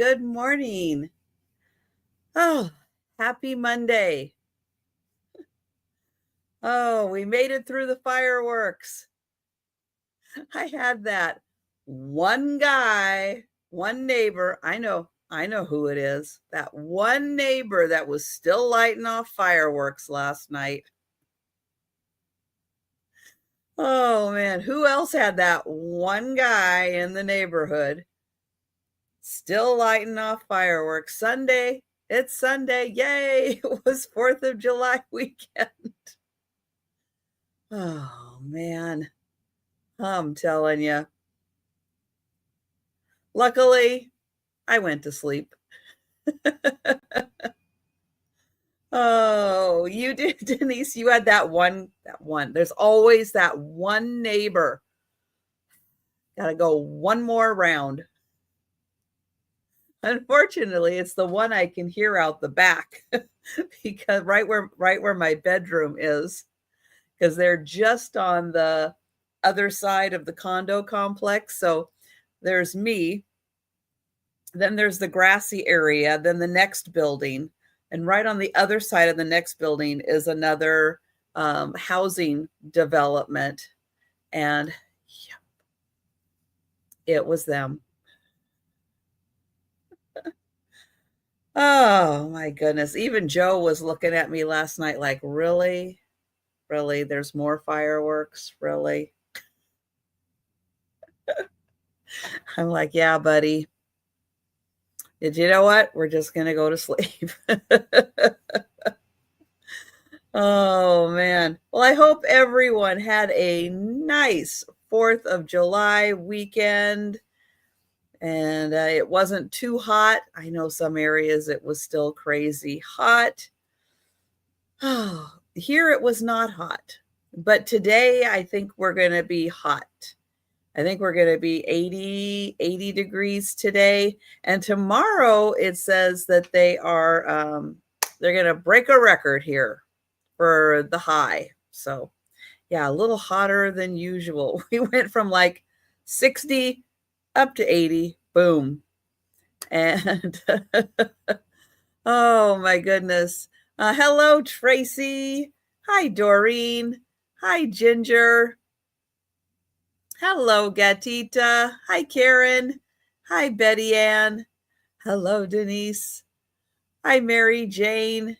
Good morning. Oh, happy Monday. Oh, we made it through the fireworks. I had that one guy, one neighbor. I know who it is. That one neighbor that was still lighting off fireworks last night. Oh man, who else had that one guy in the neighborhood still lighting off fireworks? Sunday, it's Sunday. Yay! It was 4th of July weekend. Oh man, I'm telling you. Luckily, I went to sleep. Oh, you did, Denise. You had that one. There's always that one neighbor. Got to go one more round. Unfortunately, it's the one I can hear out the back because right where my bedroom is, because they're just on the other side of the condo complex. So there's me, then there's the grassy area, then the next building, and right on the other side of the next building is another housing development. And yeah, it was them. Oh my goodness. Even Joe was looking at me last night like, really? Really? There's more fireworks? Really? I'm like, yeah, buddy. Did you know what? We're just going to go to sleep. Oh, man. Well, I hope everyone had a nice 4th of July weekend and it wasn't too hot. I know some areas it was still crazy hot. Oh, here it was not hot, but today I think we're going to be hot. I think we're going to be 80 degrees today. And tomorrow it says that they're going to break a record here for the high. So yeah, a little hotter than usual. We went from like 60 up to 80, boom. And oh my goodness. Hello, Tracy. Hi, Doreen. Hi, Ginger. Hello, Gatita. Hi, Karen. Hi, Betty Ann. Hello, Denise. Hi, Mary Jane.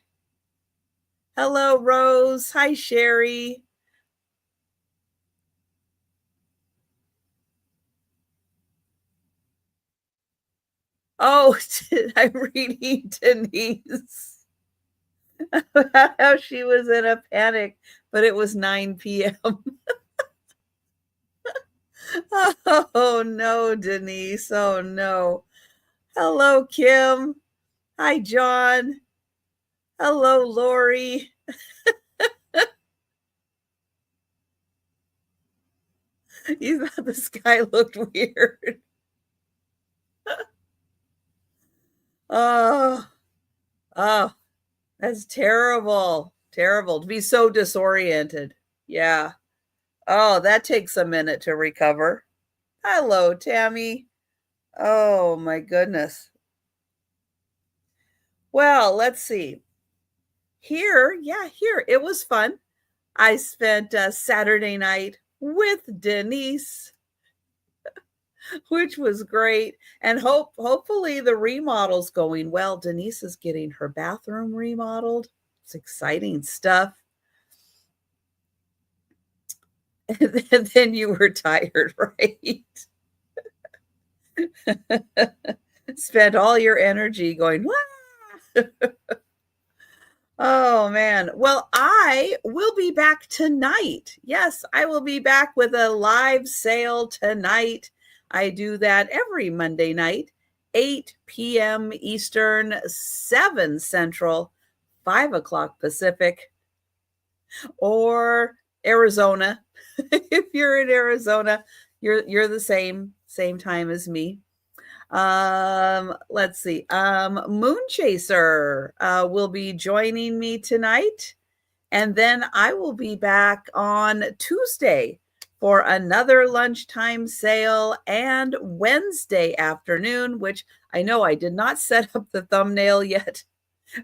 Hello, Rose. Hi, Sherry. Oh, I'm reading Denise. How she was in a panic, but it was 9 p.m. Oh no, Denise. Oh no. Hello, Kim. Hi, John. Hello, Lori. You thought the sky looked weird. Oh, oh, that's terrible. Terrible to be so disoriented. Yeah. Oh, that takes a minute to recover. Hello, Tammy. Oh, my goodness. Well, let's see. Here, it was fun. I spent Saturday night with Denise, which was great. And hopefully the remodel's going well. Denise is getting her bathroom remodeled. It's exciting stuff. And then you were tired, right? Spent all your energy going, wah! Oh man. Well, I will be back tonight. Yes, I will be back with a live sale tonight. I do that every Monday night, 8 p.m. Eastern, 7 Central, 5 o'clock Pacific, or Arizona. If you're in Arizona, you're the same time as me. Let's see. Moon Chaser will be joining me tonight. And then I will be back on Tuesday for another lunchtime sale and Wednesday afternoon, which I know I did not set up the thumbnail yet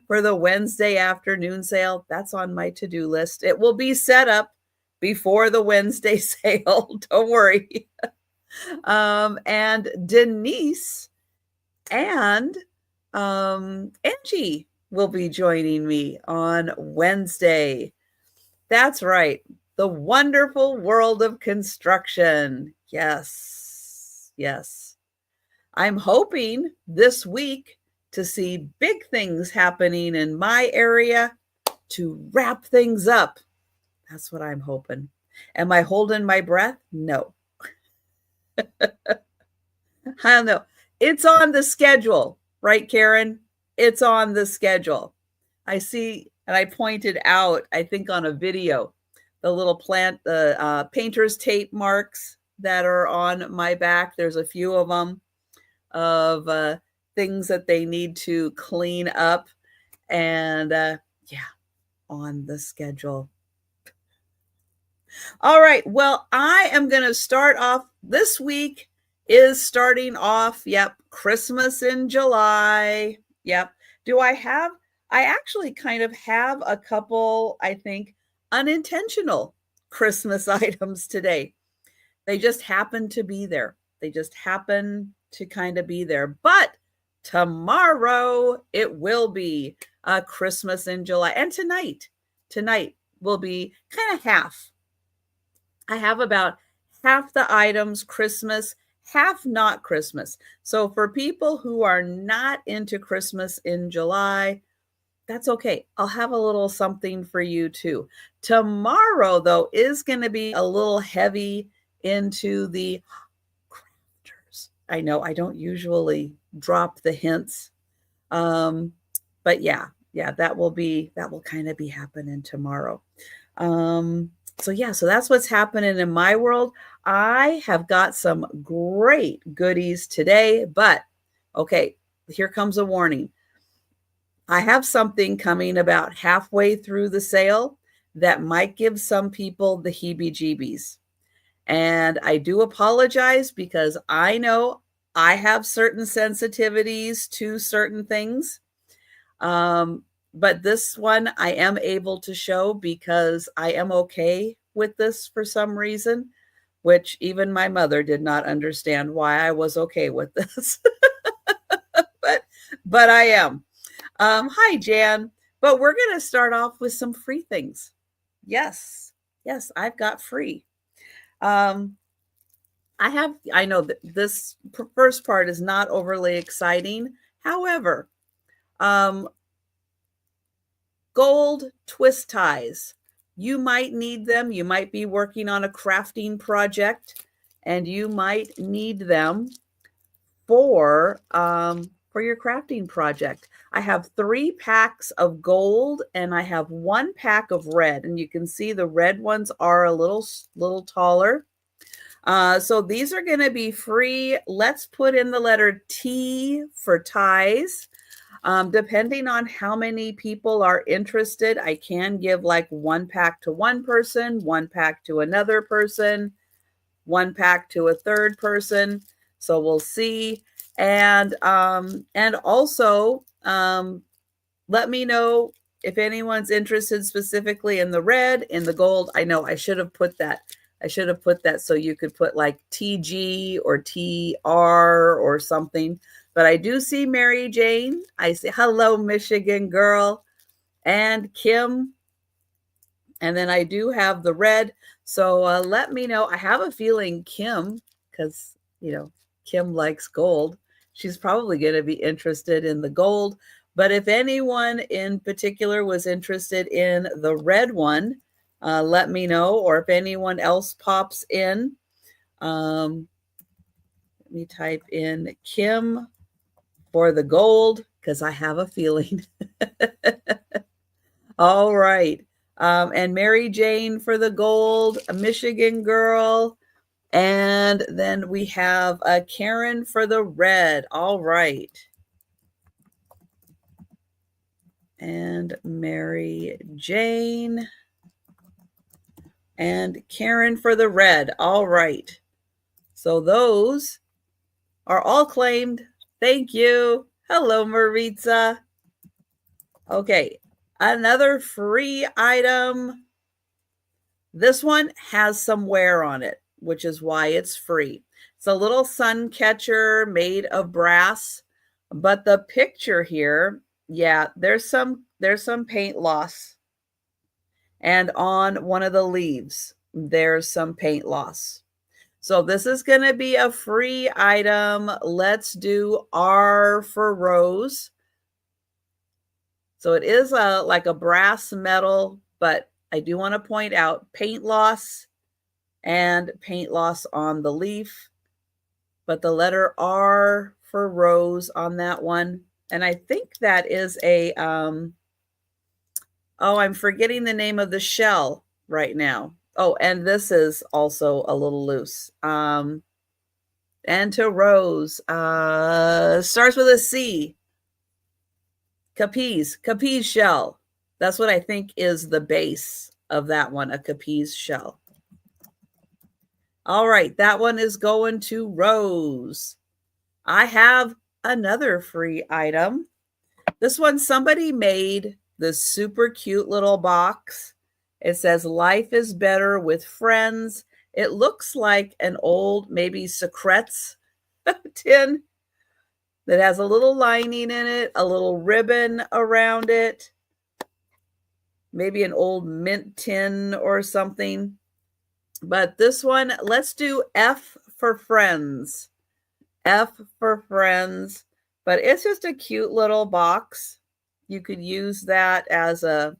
for the Wednesday afternoon sale. That's on my to-do list. It will be set up before the Wednesday sale. Don't worry. And Denise and Angie will be joining me on Wednesday. That's right. The wonderful world of construction. Yes. Yes. I'm hoping this week to see big things happening in my area to wrap things up. That's what I'm hoping. Am I holding my breath? No. I don't know. It's on the schedule, right, Karen? It's on the schedule. I see, and I pointed out, I think on a video, the little the painter's tape marks that are on my back. There's a few of them of things that they need to clean up. And yeah, on the schedule. All right. Well, I am going to start off this week is starting off. Yep. Christmas in July. Yep. I actually kind of have a couple, I think, unintentional Christmas items today. They just happen to be there. They just happen to kind of be there. But tomorrow it will be Christmas in July. And tonight will be kind of half. I have about half the items Christmas, half not Christmas. So for people who are not into Christmas in July, that's okay. I'll have a little something for you too. Tomorrow, though, is going to be a little heavy into the crafters. I know I don't usually drop the hints. But yeah, that will kind of be happening tomorrow. So that's what's happening in my world. I have got some great goodies today, but okay, here comes a warning. I have something coming about halfway through the sale that might give some people the heebie-jeebies. And I do apologize because I know I have certain sensitivities to certain things. But this one I am able to show because I am okay with this for some reason, which even my mother did not understand why I was okay with this. but I am. Hi, Jan. But we're going to start off with some free things. Yes, I've got free. I know that this first part is not overly exciting. However, gold twist ties. You might need them. You might be working on a crafting project and you might need them for your crafting project. I have 3 packs of gold and I have 1 pack of red, and you can see the red ones are a little taller. So these are going to be free. Let's put in the letter T for ties. Depending on how many people are interested, I can give like 1 pack to one person, 1 pack to another person, 1 pack to a third person. So we'll see. And also let me know if anyone's interested specifically in the red, in the gold. I know I should have put that. So you could put like TG or TR or something. But I do see Mary Jane. I say, hello, Michigan girl. And Kim. And then I do have the red. So let me know. I have a feeling Kim, because, Kim likes gold. She's probably going to be interested in the gold. But if anyone in particular was interested in the red one, let me know. Or if anyone else pops in, let me type in Kim for the gold, because I have a feeling. All right. And Mary Jane for the gold, a Michigan girl. And then we have Karen for the red. All right. And Mary Jane. And Karen for the red. All right. So those are all claimed. Thank you. Hello, Maritza. Okay, another free item. This one has some wear on it, which is why it's free. It's a little sun catcher made of brass, but the picture here, yeah, there's some paint loss. And on one of the leaves, there's some paint loss. So this is going to be a free item. Let's do R for Rose. So it is like a brass metal, but I do want to point out paint loss and paint loss on the leaf, but the letter R for Rose on that one. And I think that is a, oh, I'm forgetting the name of the shell right now. Oh, and this is also a little loose. And to Rose, starts with a C. Capiz shell. That's what I think is the base of that one, a Capiz shell. All right, that one is going to Rose. I have another free item. This one, somebody made this super cute little box. It says, "Life is better with friends." It looks like an old, maybe Secrets tin that has a little lining in it, a little ribbon around it, maybe an old mint tin or something. But this one, let's do F for friends. F for friends. But it's just a cute little box. You could use that as a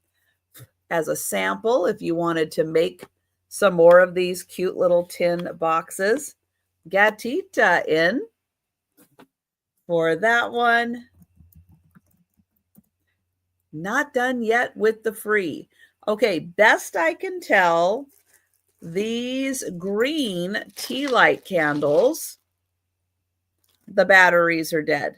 sample if you wanted to make some more of these cute little tin boxes. Gatita in for that one. Not done yet with the free. Okay, best I can tell, these green tea light candles, the batteries are dead.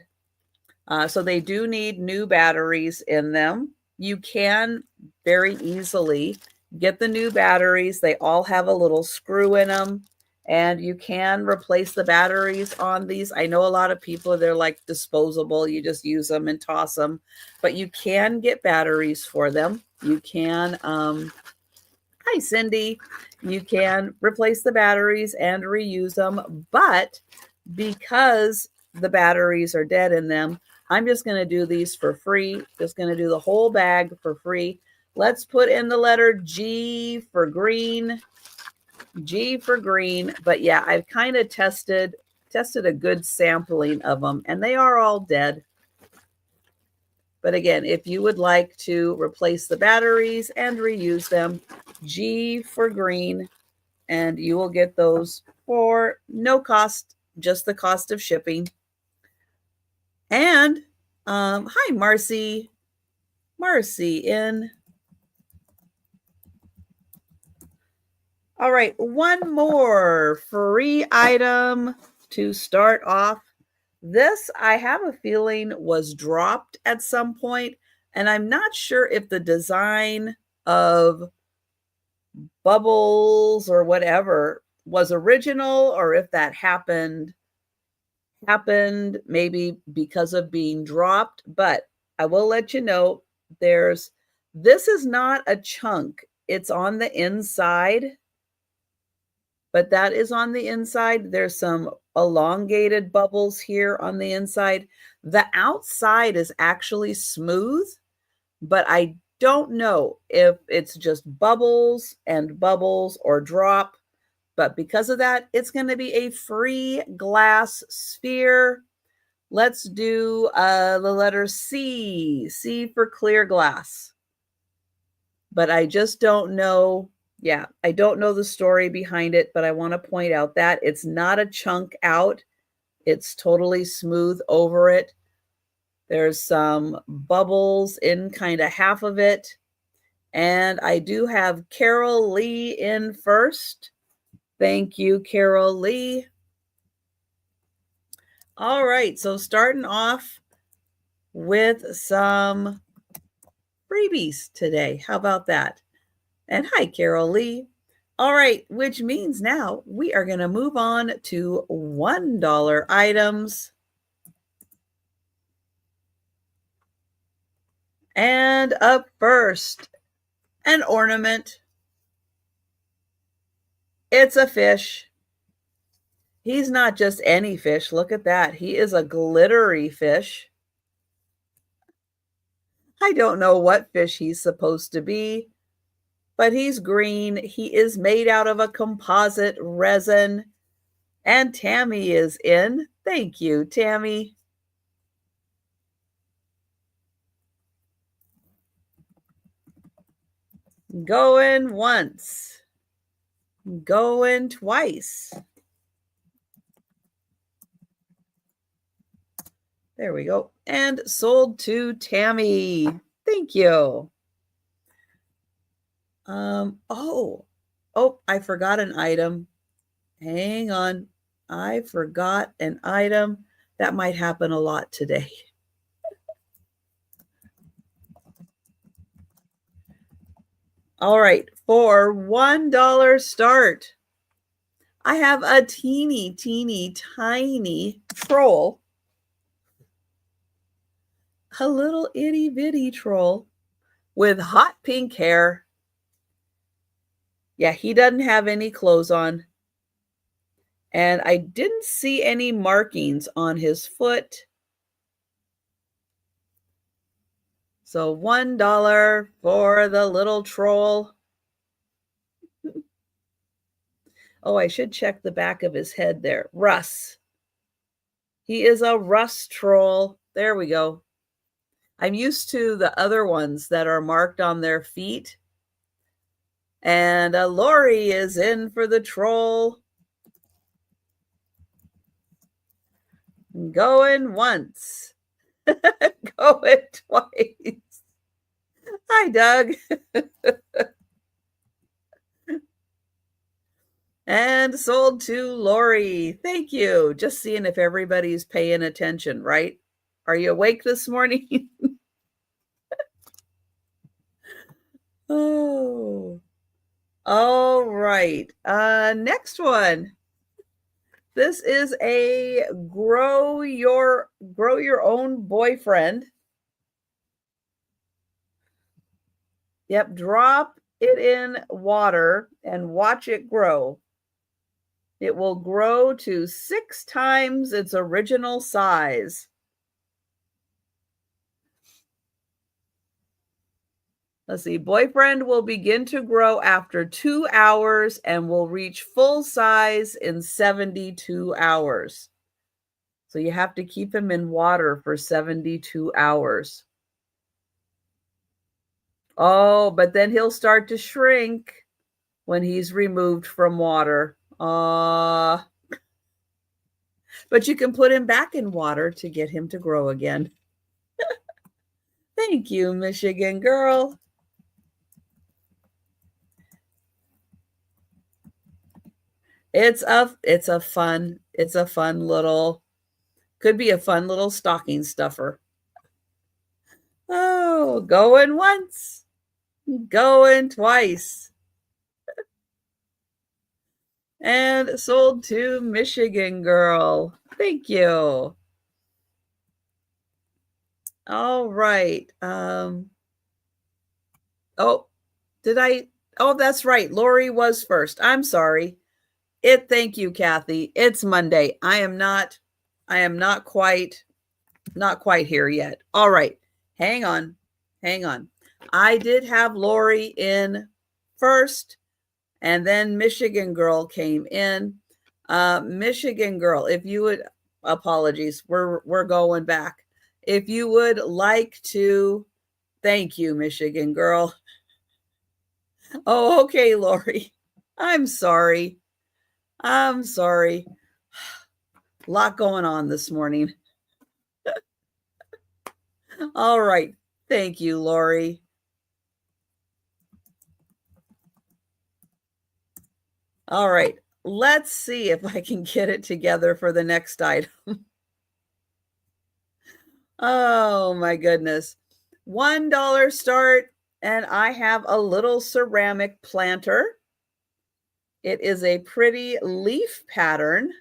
So they do need new batteries in them. You can very easily get the new batteries. They all have a little screw in them, and you can replace the batteries on these. I know a lot of people, they're like disposable. You just use them and toss them, but you can get batteries for them. You can, hi, Cindy. You can replace the batteries and reuse them, but because the batteries are dead in them, I'm just going to do these for free. Just going to do the whole bag for free. Let's put in the letter G for green. G for green. But yeah, I've kind of tested a good sampling of them, and they are all dead. But again, if you would like to replace the batteries and reuse them, G for green, and you will get those for no cost, just the cost of shipping. And hi, Marcy. Marcy in. All right, one more free item to start off. This, I have a feeling, was dropped at some point, and I'm not sure if the design of bubbles or whatever was original or if that happened maybe because of being dropped. But I will let you know, this is not a chunk. It's on the inside, but that is on the inside. There's some elongated bubbles here on the inside. The outside is actually smooth, but I don't know if it's just bubbles and bubbles or drop. But because of that, it's going to be a free glass sphere. Let's do the letter C. C for clear glass. But I just don't know. Yeah, I don't know the story behind it, but I want to point out that it's not a chunk out. It's totally smooth over it. There's some bubbles in kind of half of it. And I do have Carol Lee in first. Thank you, Carol Lee. All right, so starting off with some freebies today. How about that? And hi, Carol Lee. All right, which means now we are going to move on to $1 items. And up first, an ornament. It's a fish. He's not just any fish. Look at that. He is a glittery fish. I don't know what fish he's supposed to be, but he's green. He is made out of a composite resin. And Tammy is in. Thank you, Tammy. Going once. Going twice. There we go. And sold to Tammy. Thank you. Oh, I forgot an item. Hang on. I forgot an item. That might happen a lot today. All right, for $1 start, I have a teeny, teeny, tiny troll. A little itty bitty troll with hot pink hair. Yeah, he doesn't have any clothes on. And I didn't see any markings on his foot. So $1 for the little troll. Oh, I should check the back of his head there. Russ. He is a Russ troll. There we go. I'm used to the other ones that are marked on their feet. And Lori is in for the troll. Going once. Going twice. Hi, Doug. And sold to Lori. Thank you. Just seeing if everybody's paying attention, right? Are you awake this morning? Oh, all right. Next one. This is a grow your own boyfriend. Yep, drop it in water and watch it grow. It will grow to 6 times its original size. Let's see. Boyfriend will begin to grow after 2 hours and will reach full size in 72 hours. So you have to keep him in water for 72 hours. Oh, but then he'll start to shrink when he's removed from water. But you can put him back in water to get him to grow again. Thank you, Michigan girl. It's a fun little, could be a fun little stocking stuffer. Oh, going once, going twice. And sold to Michigan girl. Thank you. All right. Oh, that's right. Lori was first. I'm sorry. Thank you, Kathy. It's Monday. I am not quite here yet. All right. Hang on. I did have Lori in first, and then Michigan girl came in. Michigan girl, if you would, apologies, we're going back. If you would like to, thank you, Michigan girl. Oh, okay, Lori. I'm sorry. A lot going on this morning. All right. Thank you, Lori. All right. Let's see if I can get it together for the next item. Oh, my goodness. $1 start, and I have a little ceramic planter. It is a pretty leaf pattern,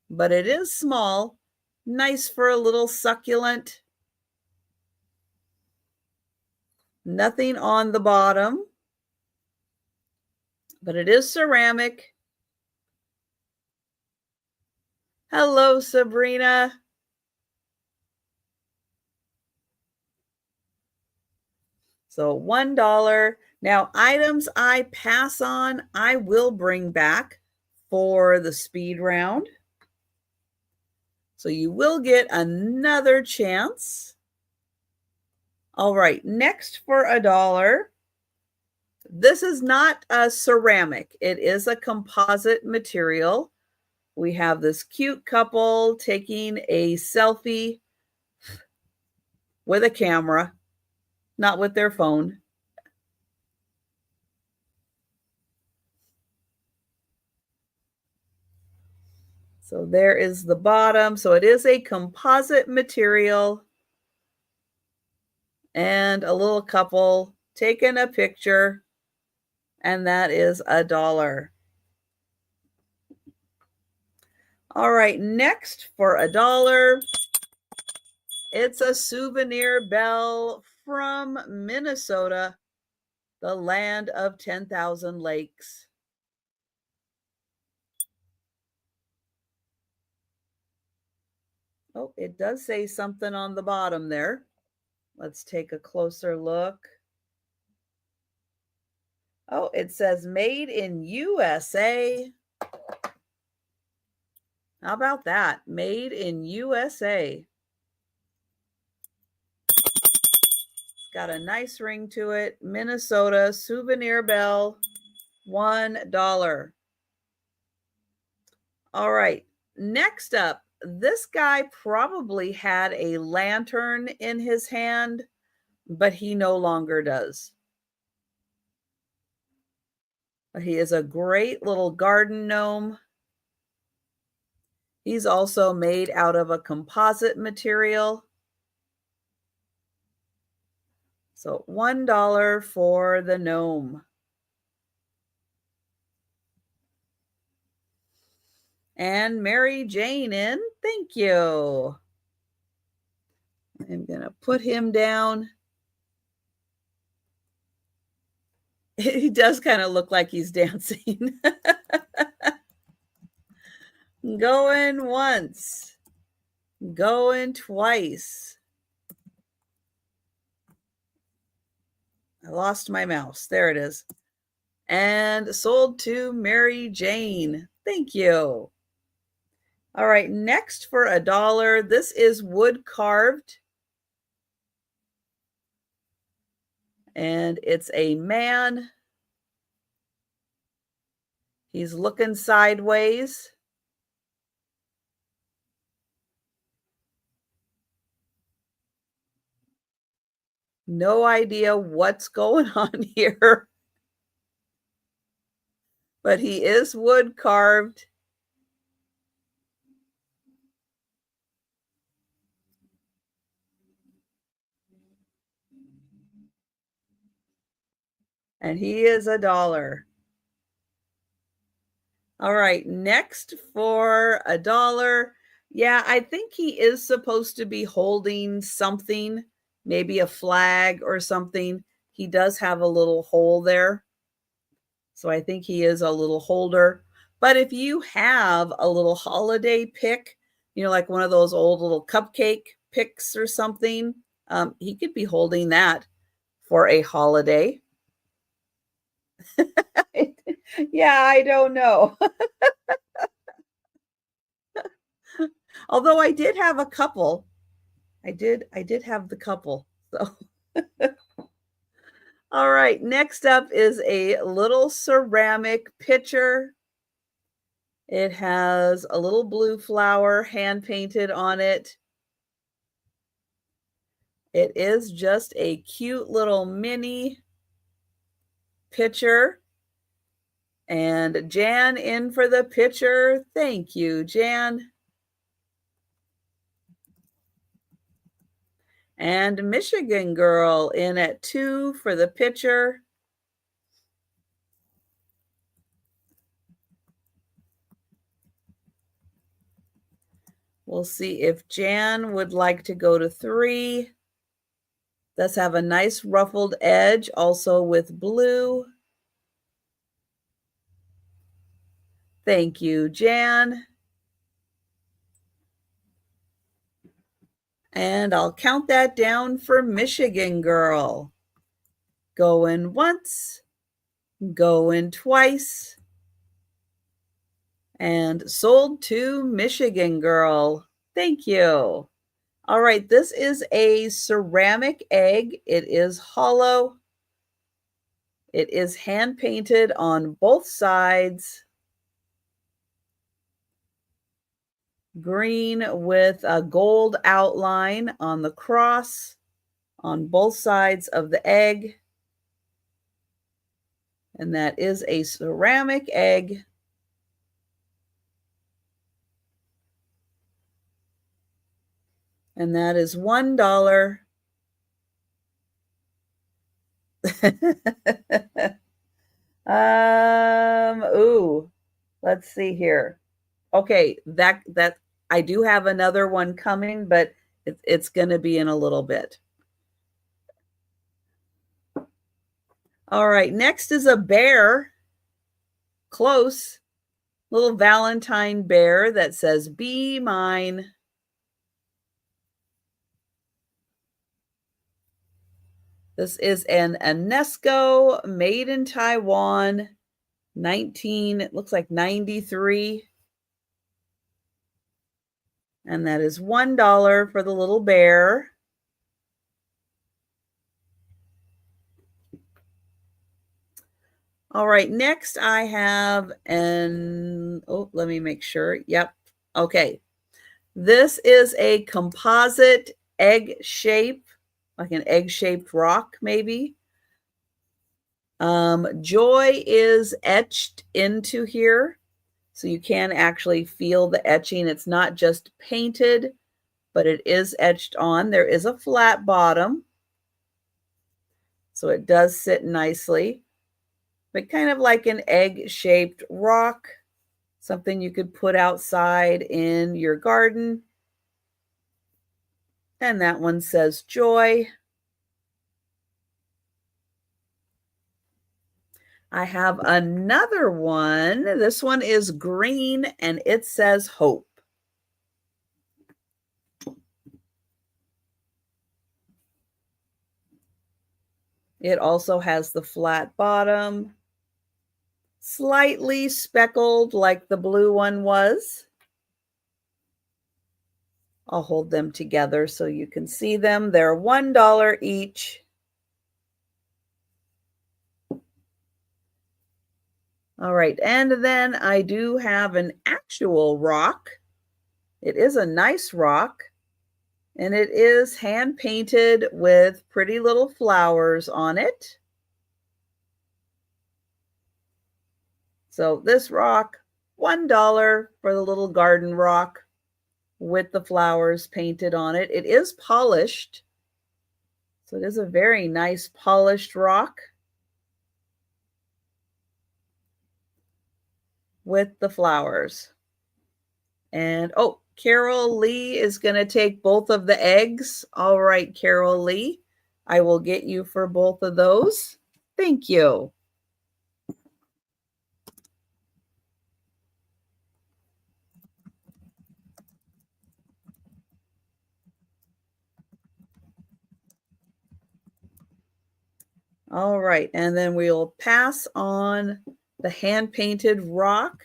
but it is small. Nice for a little succulent. Nothing on the bottom, but it is ceramic. Hello, Sabrina. So $1. Now, items I pass on, I will bring back for the speed round. So you will get another chance. All right, next for $1. This is not a ceramic. It is a composite material. We have this cute couple taking a selfie with a camera, not with their phone. So there is the bottom. So it is a composite material. And a little couple taking a picture. And that is $1. All right, next for $1. It's a souvenir bell from Minnesota, the land of 10,000 lakes. Oh, it does say something on the bottom there. Let's take a closer look. Oh, it says made in USA. How about that? Made in USA. It's got a nice ring to it. Minnesota souvenir bell, $1. All right. Next up, this guy probably had a lantern in his hand, but he no longer does. He is a great little garden gnome. He's also made out of a composite material. So $1 for the gnome. And Mary Jane in. Thank you. I'm going to put him down. He does kind of look like he's dancing. Going once. Going twice. I lost my mouse. There it is. And sold to Mary Jane. Thank you. All right, next for $1. This is wood carved. And it's a man. He's looking sideways. No idea what's going on here. But he is wood carved. And he is $1. All right, next for $1. Yeah, I think he is supposed to be holding something, maybe a flag or something. He does have a little hole there. So I think he is a little holder. But if you have a little holiday pick, like one of those old little cupcake picks or something, he could be holding that for a holiday. Yeah, I don't know. Although I did have a couple. I did have the couple. So all right, next up is a little ceramic pitcher. It has a little blue flower hand painted on it. It is just a cute little mini pitcher. And Jan in for the pitcher. Thank you, Jan. And Michigan Girl in at 2 for the pitcher. We'll see if Jan would like to go to 3. Does have a nice ruffled edge, also with blue. Thank you, Jan. And I'll count that down for Michigan Girl. Going once, going twice, and sold to Michigan Girl. Thank you. All right, this is a ceramic egg. It is hollow. It is hand painted on both sides. Green with a gold outline on the cross on both sides of the egg. And that is a ceramic egg. And that is $1. Ooh, let's see here. Okay, that I do have another one coming, but it's going to be in a little bit. All right, next is a bear. Close. Little Valentine bear that says, "Be mine." This is an UNESCO made in Taiwan, it looks like 93. And that is $1 for the little bear. All right, next I have let me make sure. Yep. Okay. This is a composite egg shape, like an egg-shaped rock, maybe. Joy is etched into here, so you can actually feel the etching. It's not just painted, but it is etched on. There is a flat bottom, so it does sit nicely, but kind of like an egg-shaped rock, something you could put outside in your garden. And that one says Joy. I have another one. This one is green and it says Hope. It also has the flat bottom, slightly speckled like the blue one was. I'll hold them together so you can see them. They're $1 each. All right, and then I do have an actual rock. It is a nice rock, and it is hand painted with pretty little flowers on it. So this rock, $1 for the little garden rock with the flowers painted on it. It is polished, so it is a very nice polished rock with the flowers. And oh, Carol Lee is going to take both of the eggs. All right, Carol Lee, I will get you for both of those. Thank you. All right, and then we'll pass on the hand-painted rock.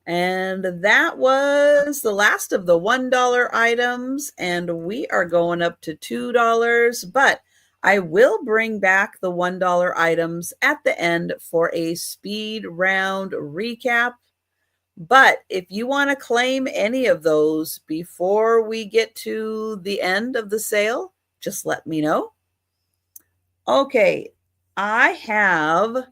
And that was the last of the $1 items, and we are going up to $2, but I will bring back the $1 items at the end for a speed round recap. But if you want to claim any of those before we get to the end of the sale, just let me know. Okay, I have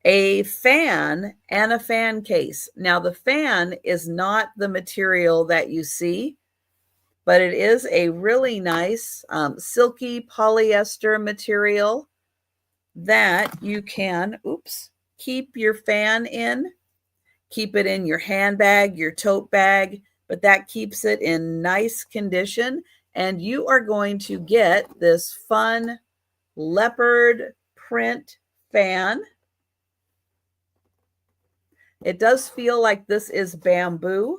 a fan and a fan case. Now, the fan is not the material that you see, but it is a really nice silky polyester material that you can, keep your fan in. Keep it in your handbag, your tote bag, but that keeps it in nice condition. and you are going to get this fun leopard print fan. It does feel like this is bamboo.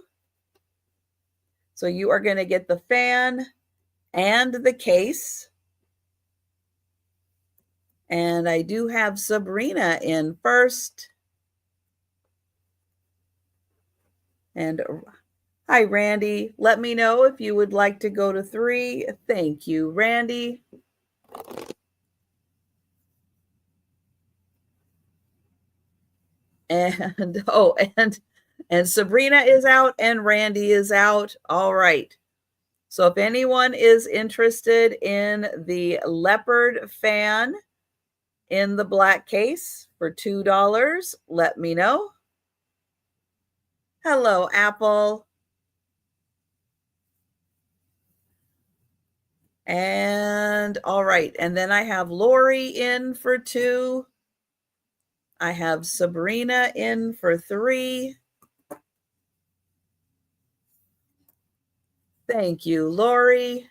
So you are going to get the fan and the case. And I do have Sabrina in first. And hi, Randy. Let me know if you would like to go to 3. Thank you, Randy. And and Sabrina is out and Randy is out. All right. So if anyone is interested in the leopard fan in the black case for $2, let me know. Hello, Apple. And all right. And then I have Lori in for 2. I have Sabrina in for 3. Thank you, Lori.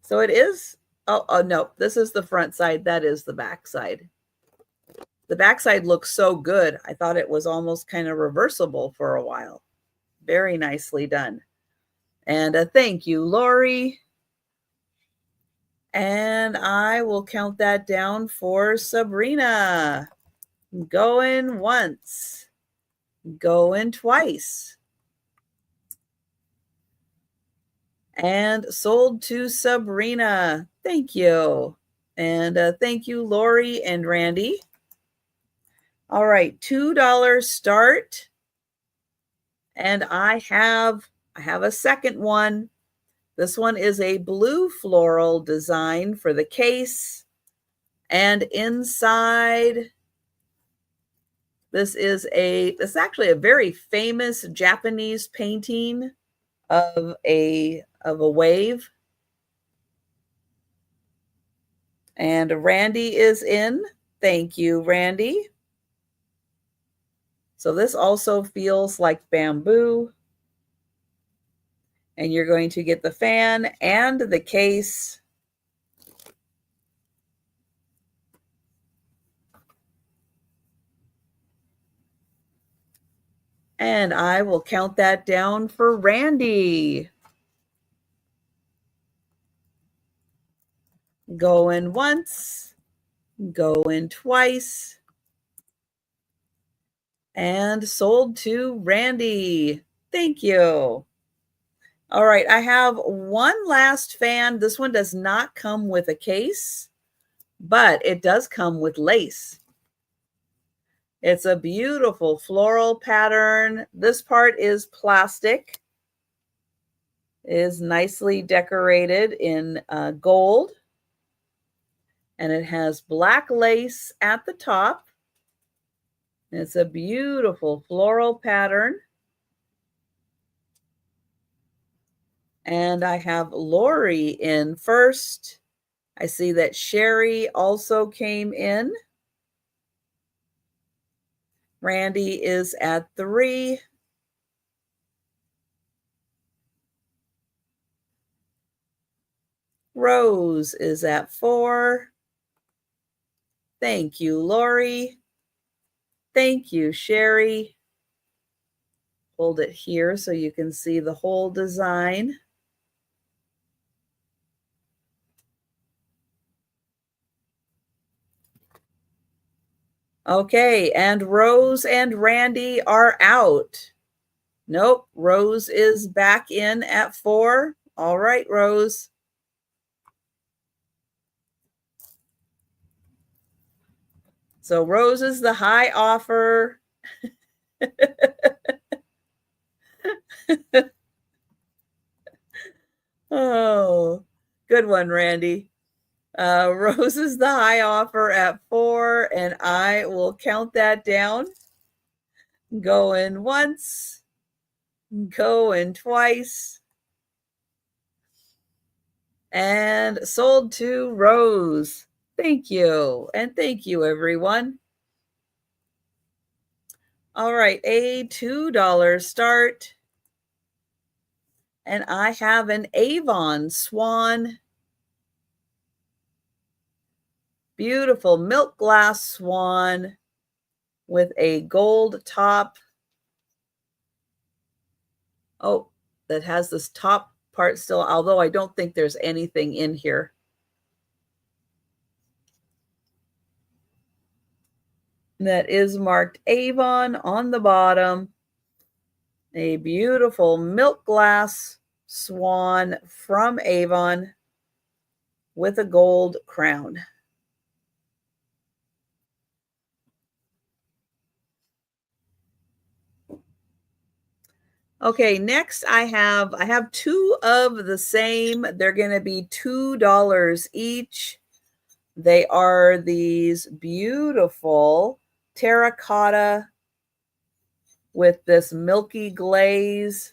So it is, oh no, this is the front side. That is the back side. The back side looks so good. I thought it was almost kind of reversible for a while. Very nicely done. And thank you, Lori. And I will count that down for Sabrina. Going once. Going twice. And sold to Sabrina. Thank you. And thank you, Lori and Randy. All right, $2 start. And I have a second one. This one is a blue floral design for the case. And inside, this is actually a very famous Japanese painting of a wave. And Randy is in. Thank you, Randy. So this also feels like bamboo. And you're going to get the fan and the case. And I will count that down for Randy. Going once, going twice, and sold to Randy. Thank you. All right, I have one last fan. This one does not come with a case, but it does come with lace. It's a beautiful floral pattern. This part is plastic. It is nicely decorated in gold. And it has black lace at the top. It's a beautiful floral pattern. And I have Lori in first. I see that Sherry also came in. Randy is at 3. Rose is at 4. Thank you, Lori. Thank you, Sherry. Hold it here so you can see the whole design. Okay, and Rose and Randy are out. Nope, Rose is back in at 4. All right, Rose. So Rose is the high offer. Oh, good one, Randy. Rose is the high offer at 4, and I will count that down. Going once, going twice, and sold to Rose. Thank you, and thank you, everyone. All right, a $2 start. And I have an Avon swan. Beautiful milk glass swan with a gold top. Oh, that has this top part still, although I don't think there's anything in here. That is marked Avon on the bottom. A beautiful milk glass swan from Avon with a gold crown. Okay, next I have two of the same. They're going to be $2 each. They are these beautiful terracotta with this milky glaze.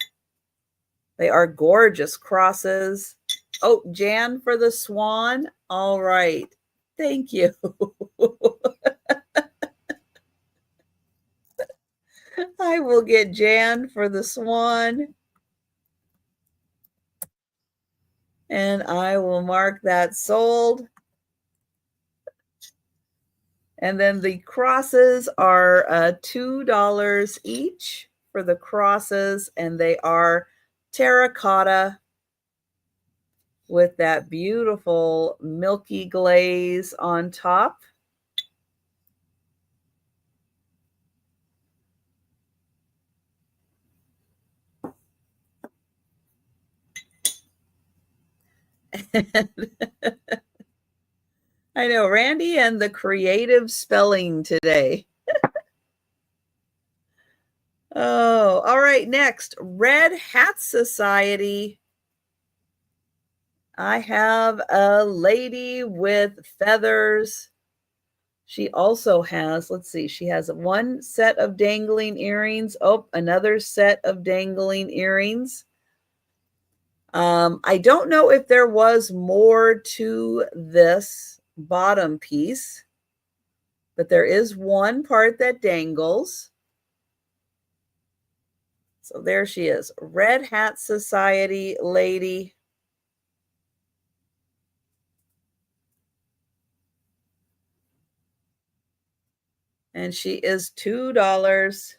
They are gorgeous crosses. Oh, Jan for the swan. All right. Thank you. I will get Jan for the swan. And I will mark that sold. And then the crosses are $2 each for the crosses, and they are terracotta with that beautiful milky glaze on top. I know, Randy and the creative spelling today. Oh, all right. Next, Red Hat Society. I have a lady with feathers. She also has, let's see, she has one set of dangling earrings. Oh, another set of dangling earrings. I don't know if there was more to this bottom piece, but there is one part that dangles. So there she is, Red Hat Society lady. And she is $2.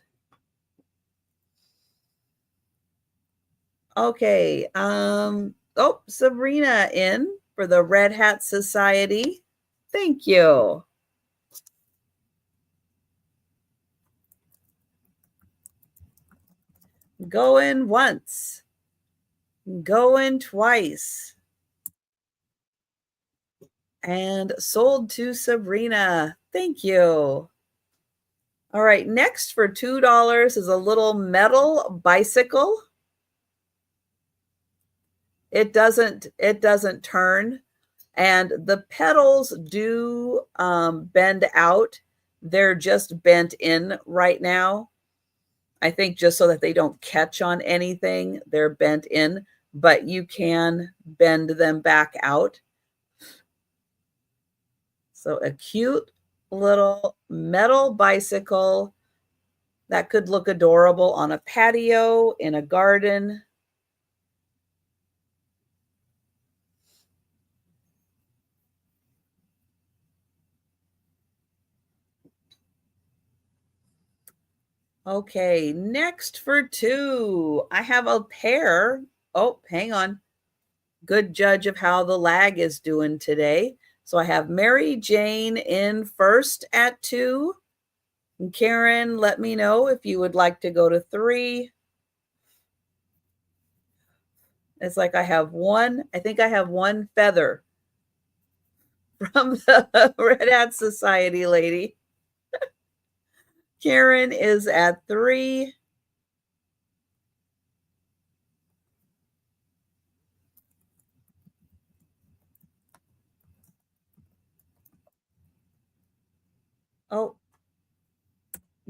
Okay. Oh, Sabrina in for the Red Hat Society. Thank you. Going once. Going twice. And sold to Sabrina. Thank you. All right, next for $2 is a little metal bicycle. It doesn't turn, and the pedals do bend out. They're just bent in right now. I think just so that they don't catch on anything, they're bent in, but you can bend them back out. So a cute little metal bicycle that could look adorable on a patio, in a garden. Okay, next for two, I have a pair. Oh, hang on. Good judge of how the lag is doing today. So I have Mary Jane in first at 2. And Karen, let me know if you would like to go to 3. It's like I think I have one feather from the Red Hat Society lady. Karen is at 3. Oh,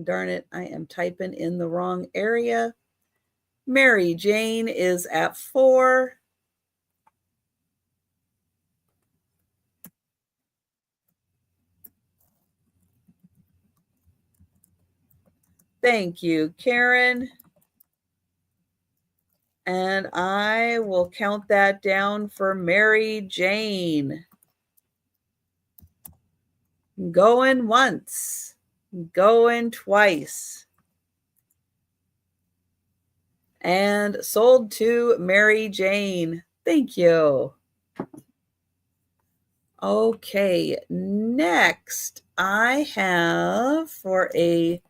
darn it. I am typing in the wrong area. Mary Jane is at 4. Thank you, Karen. And I will count that down for Mary Jane. Going once, going twice. And sold to Mary Jane. Thank you. Okay, next I have for a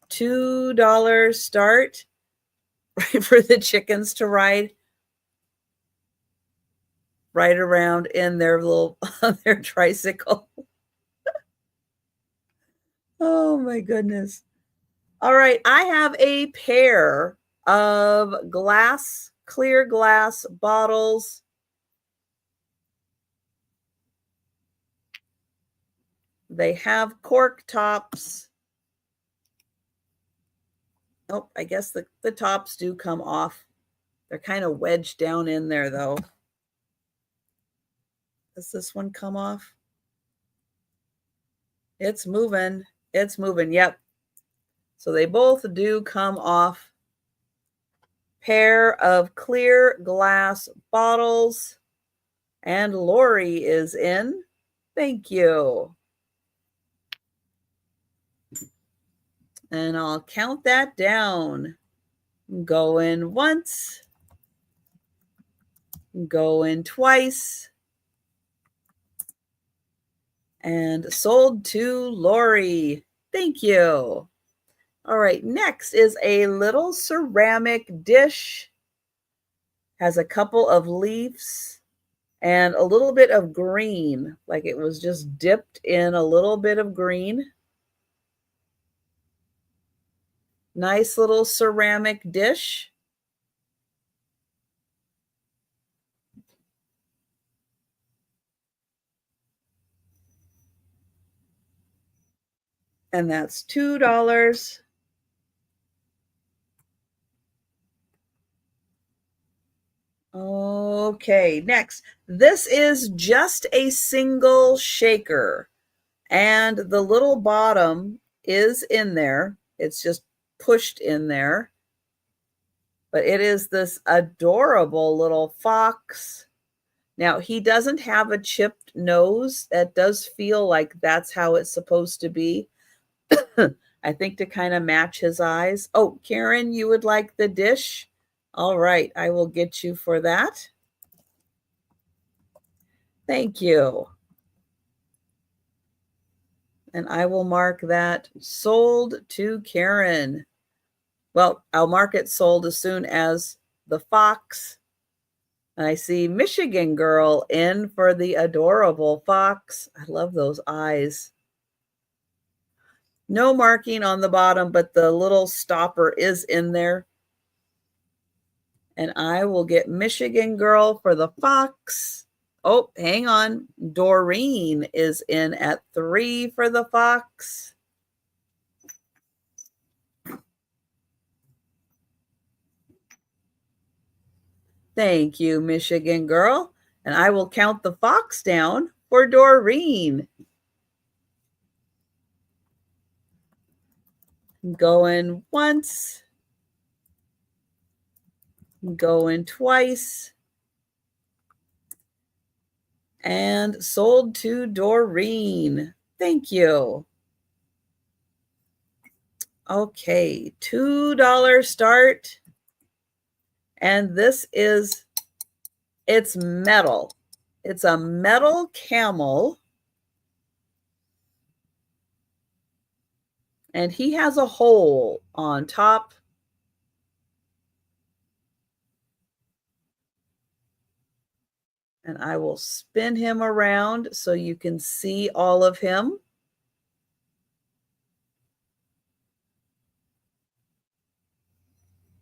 $2 start for the chickens to ride around in their little their tricycle. Oh my goodness. All right, I have a pair of clear glass bottles. They have cork tops. Oh, I guess the tops do come off. They're kind of wedged down in there though. Does this one come off? It's moving. It's moving. Yep. So they both do come off. Pair of clear glass bottles. And Lori is in. Thank you. And I'll count that down. Going once. Going twice. And sold to Lori. Thank you. All right, next is a little ceramic dish. Has a couple of leaves and a little bit of green, like it was just dipped in a little bit of green. Nice little ceramic dish. And that's $2. Okay, next. This is just a single shaker. And the little bottom is in there. It's just pushed in there. But it is this adorable little fox. Now, he doesn't have a chipped nose. That does feel like that's how it's supposed to be. I think to kind of match his eyes. Oh, Karen, you would like the dish? All right, I will get you for that. Thank you. And I will mark that sold to Karen. Well, I'll mark it sold as soon as the fox. And I see Michigan Girl in for the adorable fox. I love those eyes. No marking on the bottom, but the little stopper is in there. And I will get Michigan Girl for the fox. Oh, hang on. Doreen is in at 3 for the fox. Thank you, Michigan Girl. And I will count the fox down for Doreen. Going once. Going twice. And sold to Doreen. Thank you. Okay, $2 start. And this is, it's metal. It's a metal camel. And he has a hole on top. And I will spin him around so you can see all of him.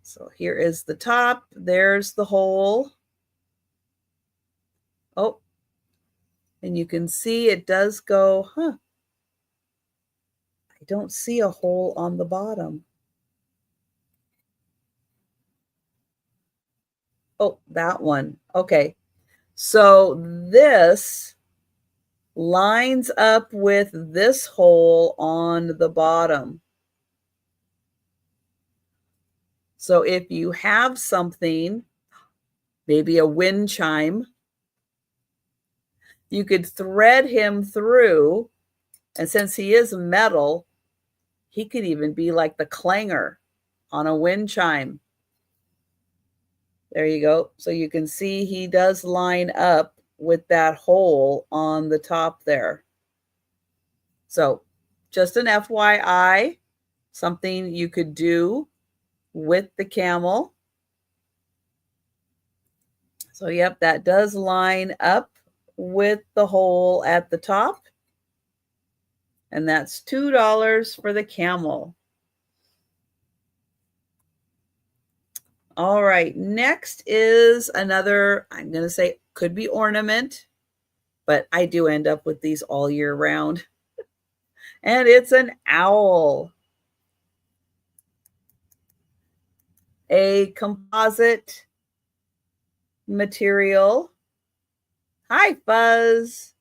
So here is the top. There's the hole. Oh, and you can see it does go, I don't see a hole on the bottom. Oh, that one. Okay. So this lines up with this hole on the bottom. So if you have something maybe a wind chime. You could thread him through, and since he is metal, he could even be like the clanger on a wind chime. There you go. So you can see he does line up with that hole on the top there. So just an FYI, something you could do with the camel. So yep, that does line up with the hole at the top. And that's $2 for the camel. All right, next is another, I'm going to say could be ornament, but I do end up with these all year round. And it's an owl. A composite material. Hi, Fuzz.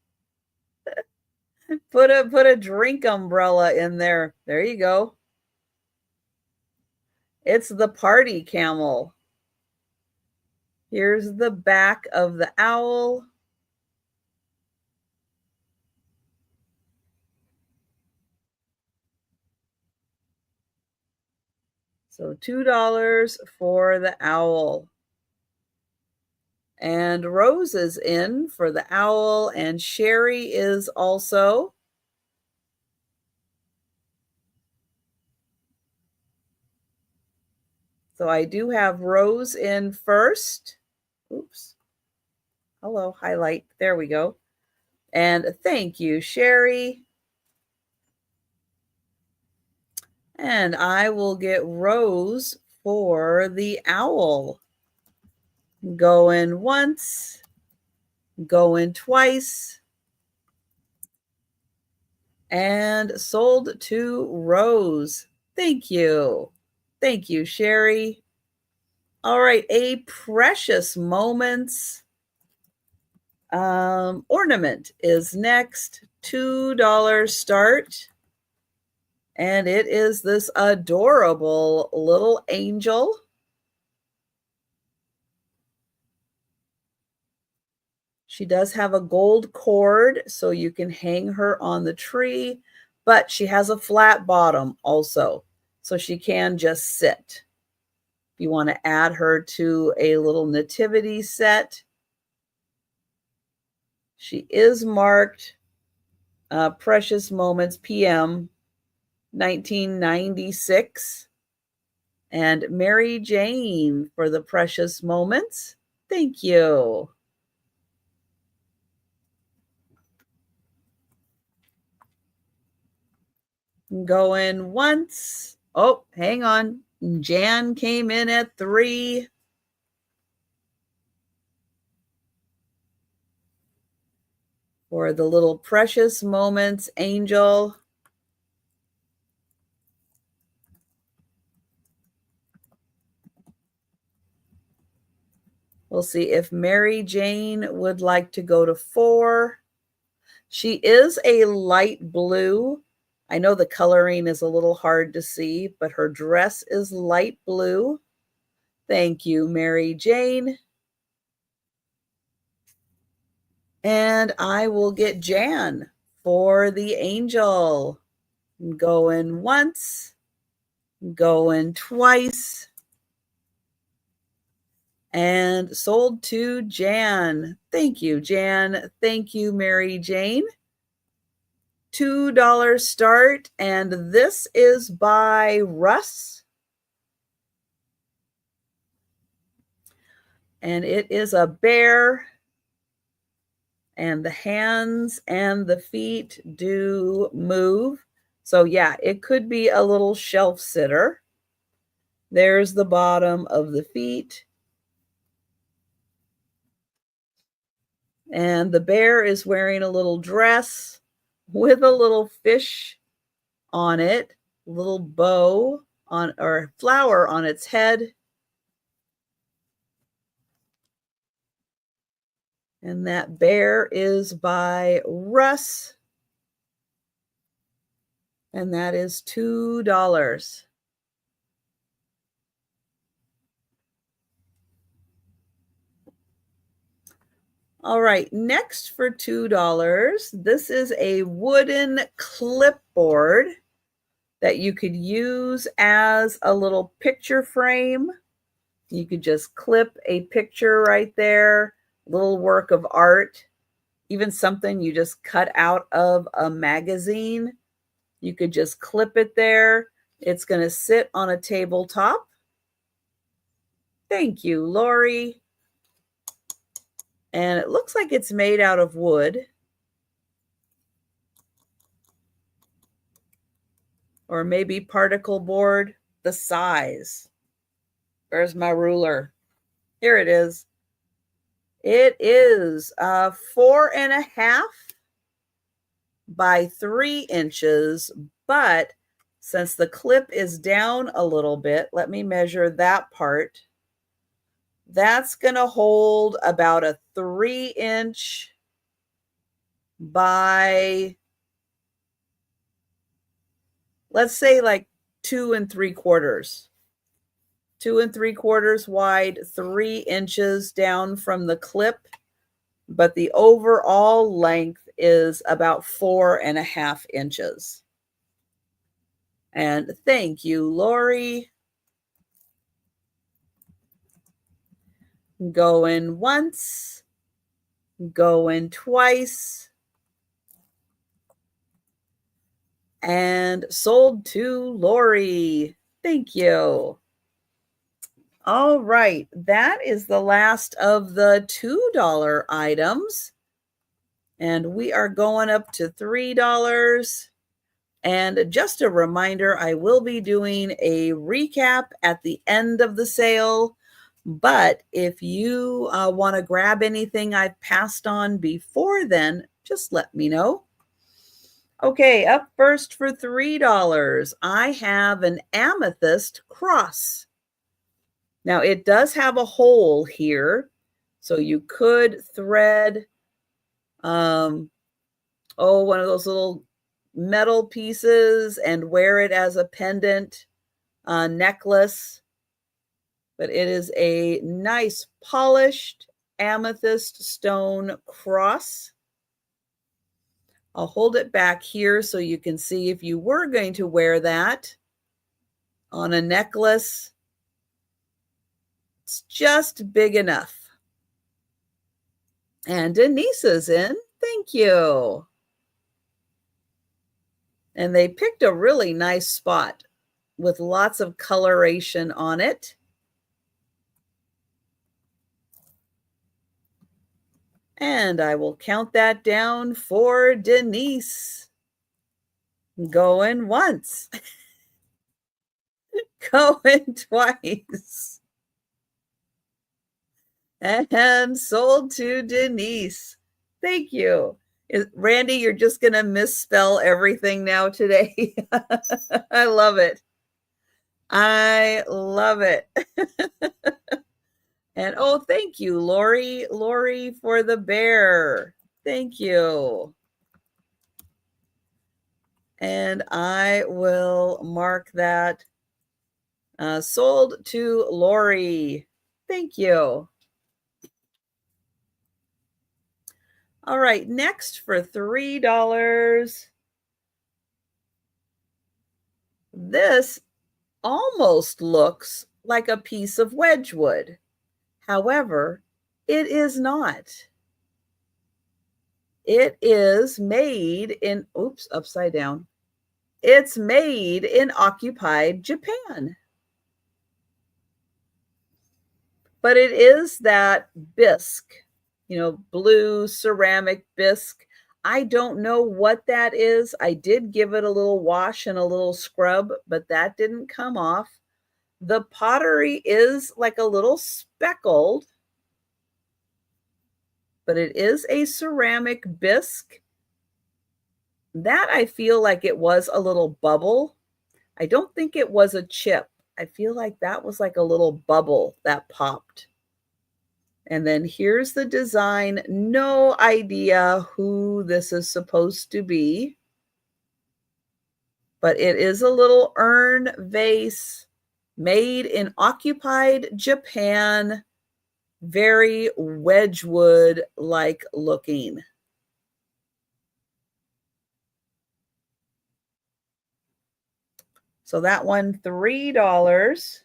Put a drink umbrella in there. There you go. It's the party camel. Here's the back of the owl. So $2 for the owl. And Rose is in for the owl, and Sherry is also. So I do have Rose in first. Oops. Hello, highlight. There we go. And thank you, Sherry. And I will get Rose for the owl. Going once, going twice, and sold to Rose. Thank you. Thank you, Sherry. All right, a Precious Moments ornament is next. $2 start. And it is this adorable little angel. She does have a gold cord, so you can hang her on the tree, but she has a flat bottom also, so she can just sit. If you want to add her to a little nativity set, she is marked Precious Moments PM 1996. And Mary Jane for the Precious Moments. Thank you. Going once. Oh, hang on. Jan came in at 3. For the little Precious Moments angel. We'll see if Mary Jane would like to go to 4. She is a light blue. I know the coloring is a little hard to see, but her dress is light blue. Thank you, Mary Jane. And I will get Jan for the angel. Going once, going twice, and sold to Jan. Thank you, Jan. Thank you, Mary Jane. $2 start, and this is by Russ. And it is a bear, and the hands and the feet do move. So yeah, it could be a little shelf sitter. There's the bottom of the feet. And the bear is wearing a little dress with a little fish on it, little bow on or flower on its head. And that bear is by Russ. And that is $2. All right, next for $2, this is a wooden clipboard that you could use as a little picture frame. You could just clip a picture right there, little work of art, even something you just cut out of a magazine. You could just clip it there. It's going to sit on a tabletop. Thank you, Lori. And it looks like it's made out of wood. Or maybe particle board, the size. Where's my ruler? Here it is. It is 4.5 by 3 inches, but since the clip is down a little bit, let me measure that part. That's going to hold about a 3-inch by, let's say, like 2 3/4. 2 3/4 wide, 3 inches down from the clip, but the overall length is about 4.5 inches. And thank you, Lori. Going once, going twice, and sold to Lori. Thank you. All right, that is the last of the $2 items. And we are going up to $3. And just a reminder, I will be doing a recap at the end of the sale. But if you want to grab anything I've passed on before then, just let me know. Okay, up first for $3, I have an amethyst cross. Now, it does have a hole here, so you could thread, one of those little metal pieces and wear it as a pendant necklace. But it is a nice polished amethyst stone cross. I'll hold it back here so you can see if you were going to wear that on a necklace. It's just big enough. And Denise is in. Thank you. And they picked a really nice spot with lots of coloration on it. And I will count that down for Denise. Going once. Going twice. And sold to Denise. Thank you. Randy, you're just going to misspell everything now today. I love it. I love it. And oh, thank you, Lori. Lori for the bear. Thank you. And I will mark that sold to Lori. Thank you. All right, next for $3. This almost looks like a piece of Wedgwood. However, it is not. It is made in, oops, upside down. It's made in occupied Japan. But it is that bisque, blue ceramic bisque. I don't know what that is. I did give it a little wash and a little scrub, but that didn't come off. The pottery is like a little speckled, but it is a ceramic bisque. That I feel like it was a little bubble. I don't think it was a chip. I feel like that was like a little bubble that popped. And then here's the design. No idea who this is supposed to be. But it is a little urn vase made in occupied Japan. Very Wedgwood-like looking. So that one, $3.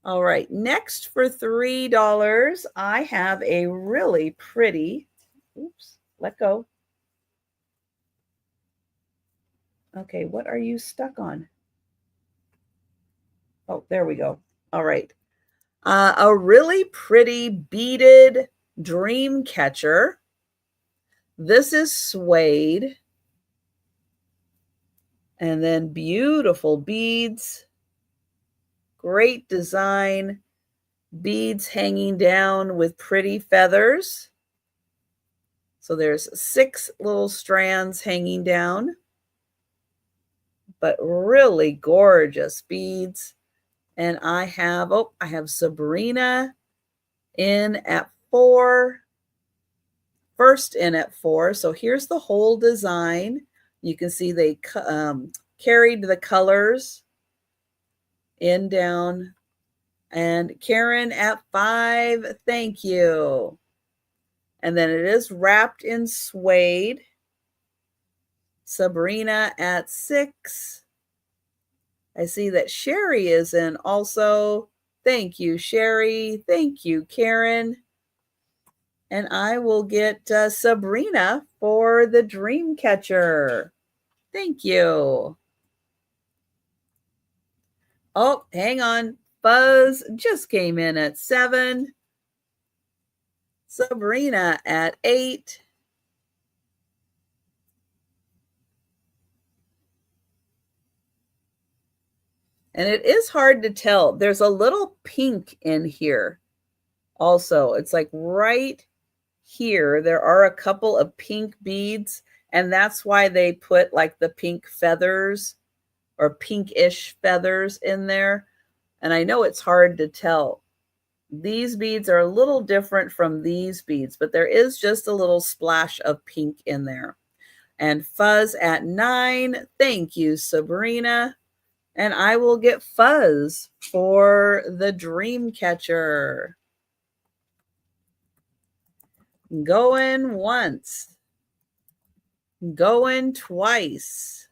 All right, next for $3, I have a really pretty, oops, let go. Okay, what are you stuck on? Oh, there we go. All right. A really pretty beaded dream catcher. This is suede. And then beautiful beads. Great design. Beads hanging down with pretty feathers. So there's 6 little strands hanging down, but really gorgeous beads. And I have Sabrina in at 4, first in at 4. So here's the whole design. You can see they carried the colors in, down. And Karen at 5, thank you. And then it is wrapped in suede. Sabrina at 6. I see that Sherry is in also. Thank you, Sherry. Thank you, Karen. And I will get Sabrina for the dream catcher. Thank you. Oh, hang on. Buzz just came in at 7. Sabrina at 8. And it is hard to tell. There's a little pink in here also. It's like right here. There are a couple of pink beads, and that's why they put like the pink feathers or pinkish feathers in there. And I know it's hard to tell. These beads are a little different from these beads, but there is just a little splash of pink in there. And Fuzz at 9. Thank you, Sabrina. And I will get Fuzz for the dream catcher. Going once. Going twice.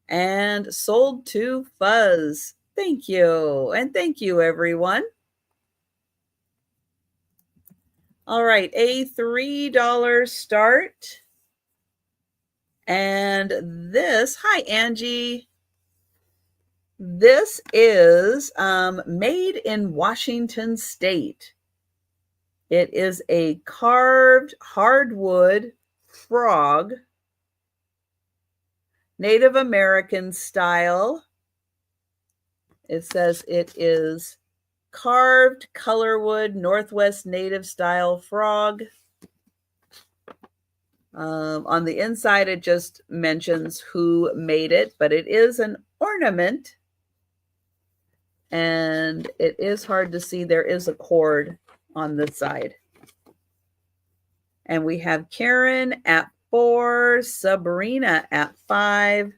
And sold to Fuzz. Thank you. And thank you, everyone. All right, a $3 start. And this, hi, Angie. This is made in Washington State. It is a carved hardwood frog, Native American style. It says it is carved colorwood Northwest Native style frog. On the inside, it just mentions who made it, but it is an ornament. And it is hard to see. There is a cord on this side. And we have Karen at 4, Sabrina at 5.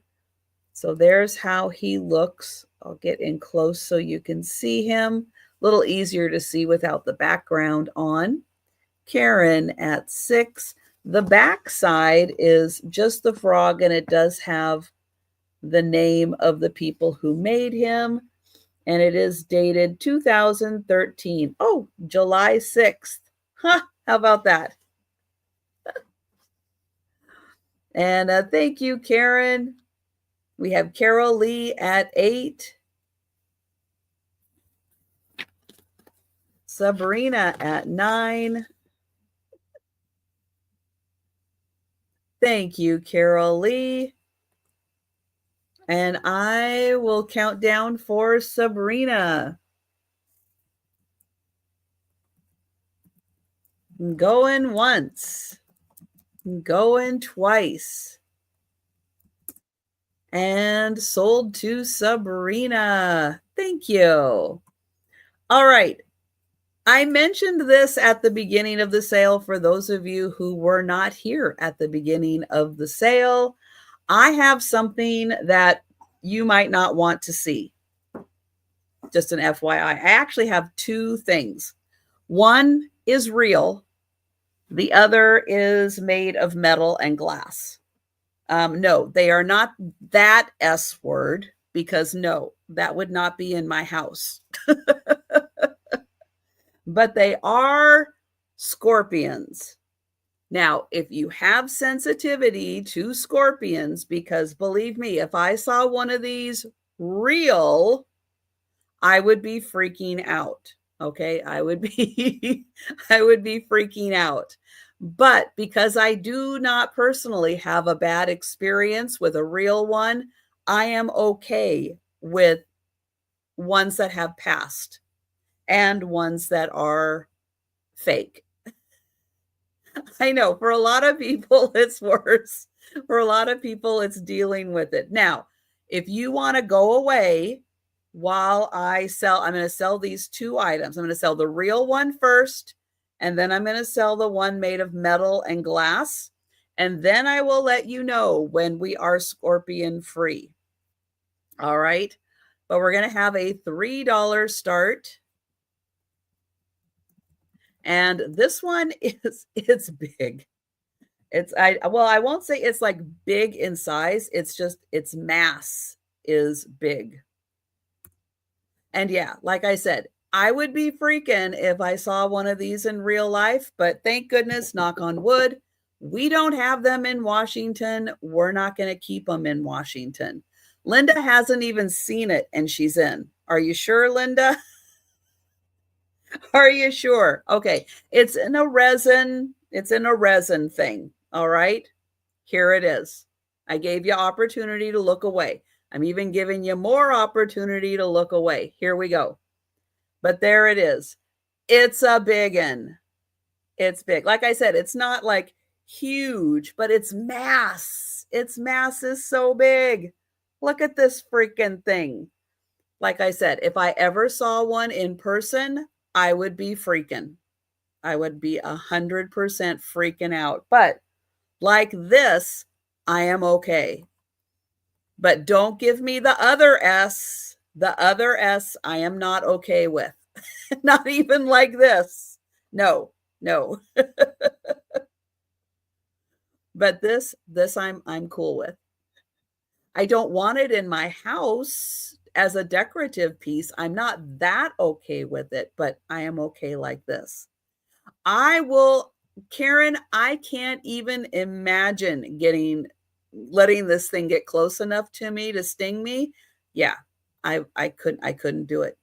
So there's how he looks. I'll get in close so you can see him. A little easier to see without the background on. Karen at 6. The back side is just the frog, and it does have the name of the people who made him. And it is dated 2013. Oh, July 6th. Huh, how about that? And thank you, Karen. We have Carol Lee at 8. Sabrina at 9. Thank you, Carol Lee. And I will count down for Sabrina. Going once. Going twice. And sold to Sabrina. Thank you. All right. I mentioned this at the beginning of the sale for those of you who were not here at the beginning of the sale. I have something that you might not want to see. Just an FYI. I actually have two things. One is real. The other is made of metal and glass. No, they are not that S word, because no, that would not be in my house. But they are scorpions. Now, if you have sensitivity to scorpions, because believe me, if I saw one of these real, I would be freaking out. Okay, I would be I would be freaking out. But because I do not personally have a bad experience with a real one, I am okay with ones that have passed and ones that are fake. I know for a lot of people it's worse. For a lot of people it's dealing with it. Now, if you want to go away while I'm going to sell these two items. I'm going to sell the real one first, and then I'm going to sell the one made of metal and glass. And then I will let you know when we are scorpion free. All right. But we're going to have a $3 start. And this one it's big. I won't say it's like big in size. It's just its mass is big. And yeah, like I said, I would be freaking if I saw one of these in real life, but thank goodness, knock on wood, we don't have them in Washington. We're not going to keep them in Washington. Linda hasn't even seen it and she's in. Are you sure, Linda? Are you sure? Okay. It's in a resin thing. All right. Here it is. I gave you opportunity to look away. I'm even giving you more opportunity to look away. Here we go. But there it is. It's a big one. It's big. Like I said, it's not like huge, but its mass is so big. Look at this freaking thing. Like I said, if I ever saw one in person, I would be freaking. I would be 100% freaking out. But like this, I am okay. But don't give me the other S. The other S I am not okay with. Not even like this. No. But this I'm cool with. I don't want it in my house as a decorative piece. I'm not that okay with it, but I am okay like this. Karen, I can't even imagine letting this thing get close enough to me to sting me. Yeah, I couldn't do it.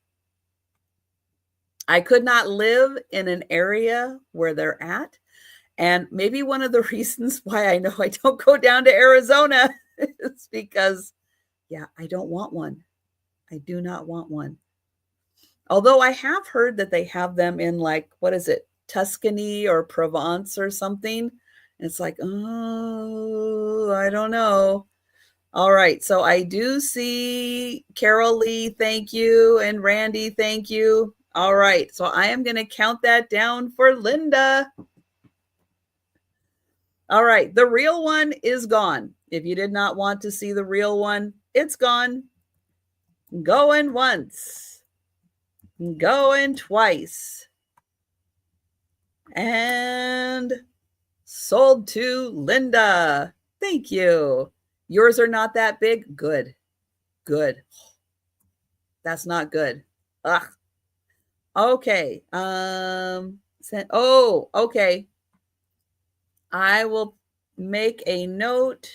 I could not live in an area where they're at. And maybe one of the reasons why I know I don't go down to Arizona is because, yeah, I don't want one. I do not want one. Although I have heard that they have them in like, what is it, Tuscany or Provence or something. It's like, oh, I don't know. All right. So I do see Carol Lee, thank you. And Randy, thank you. All right. So I am going to count that down for Linda. All right. The real one is gone. If you did not want to see the real one, it's gone. Going once. Going twice. And sold to Linda. Thank you. Yours are not that big? Good. That's not good. Ugh. Okay. Okay. I will make a note.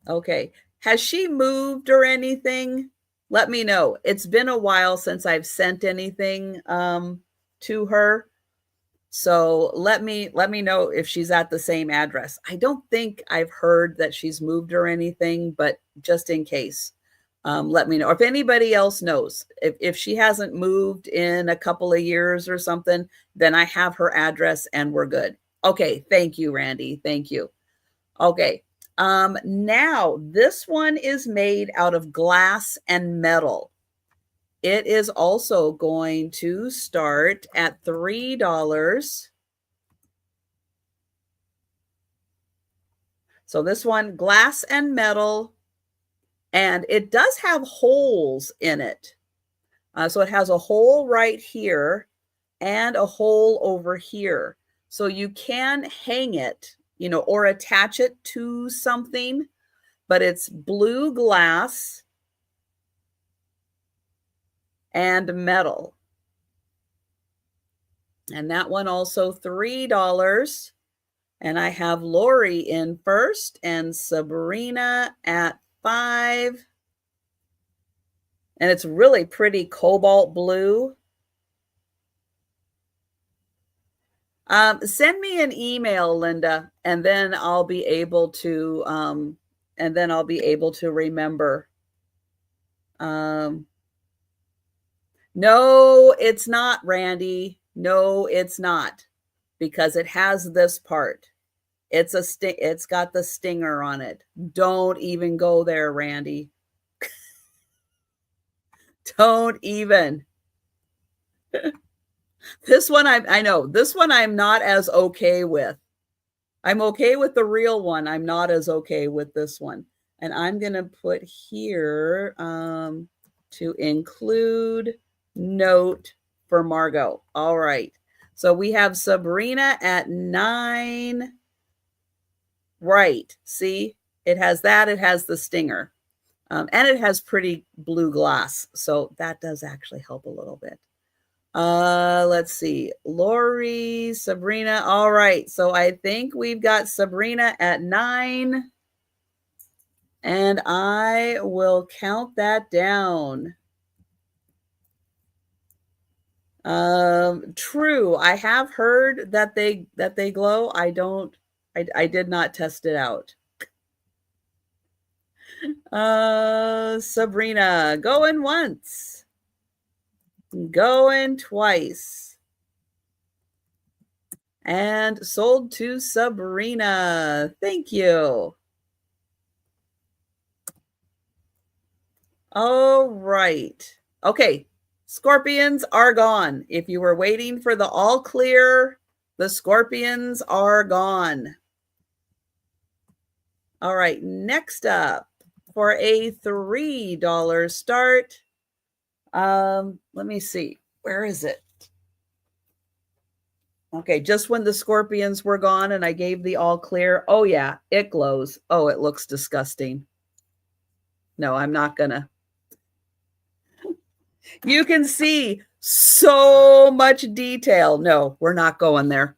Okay. Has she moved or anything? Let me know. It's been a while since I've sent anything to her. So let me know if she's at the same address. I don't think I've heard that she's moved or anything, but just in case, let me know. If anybody else knows, if she hasn't moved in a couple of years or something, then I have her address and we're good. Okay. Thank you, Randy. Thank you. Okay. Now this one is made out of glass and metal. It is also going to start at $3. So this one, glass and metal, And it does have holes in it. So it has a hole right here and a hole over here. So you can hang it, or attach it to something, but it's blue glass and metal. And that one also $3. And I have Lori in first and Sabrina at 5. And it's really pretty cobalt blue. Send me an email, Linda, and then I'll be able to remember. No, it's not, Randy. No, it's not, because it has this part. It's got the stinger on it. Don't even go there, Randy. Don't even. This one I know. This one I'm not as okay with. I'm okay with the real one. I'm not as okay with this one. And I'm going to put here to include note for Margot. All right. So we have Sabrina at 9. Right. See, it has that. It has the stinger. And it has pretty blue glass. So that does actually help a little bit. Let's see. Lori, Sabrina. All right. So I think we've got Sabrina at 9. And I will count that down. True. I have heard that they glow. I did not test it out. Sabrina, going once, going twice, and sold to Sabrina. Thank you. All right. Okay. Scorpions are gone. If you were waiting for the all clear, the scorpions are gone. All right. Next up, for a $3 start. Let me see. Where is it? Okay, just when the scorpions were gone and I gave the all clear. Oh yeah, it glows. Oh, it looks disgusting. No, I'm not gonna. You can see so much detail. No, we're not going there.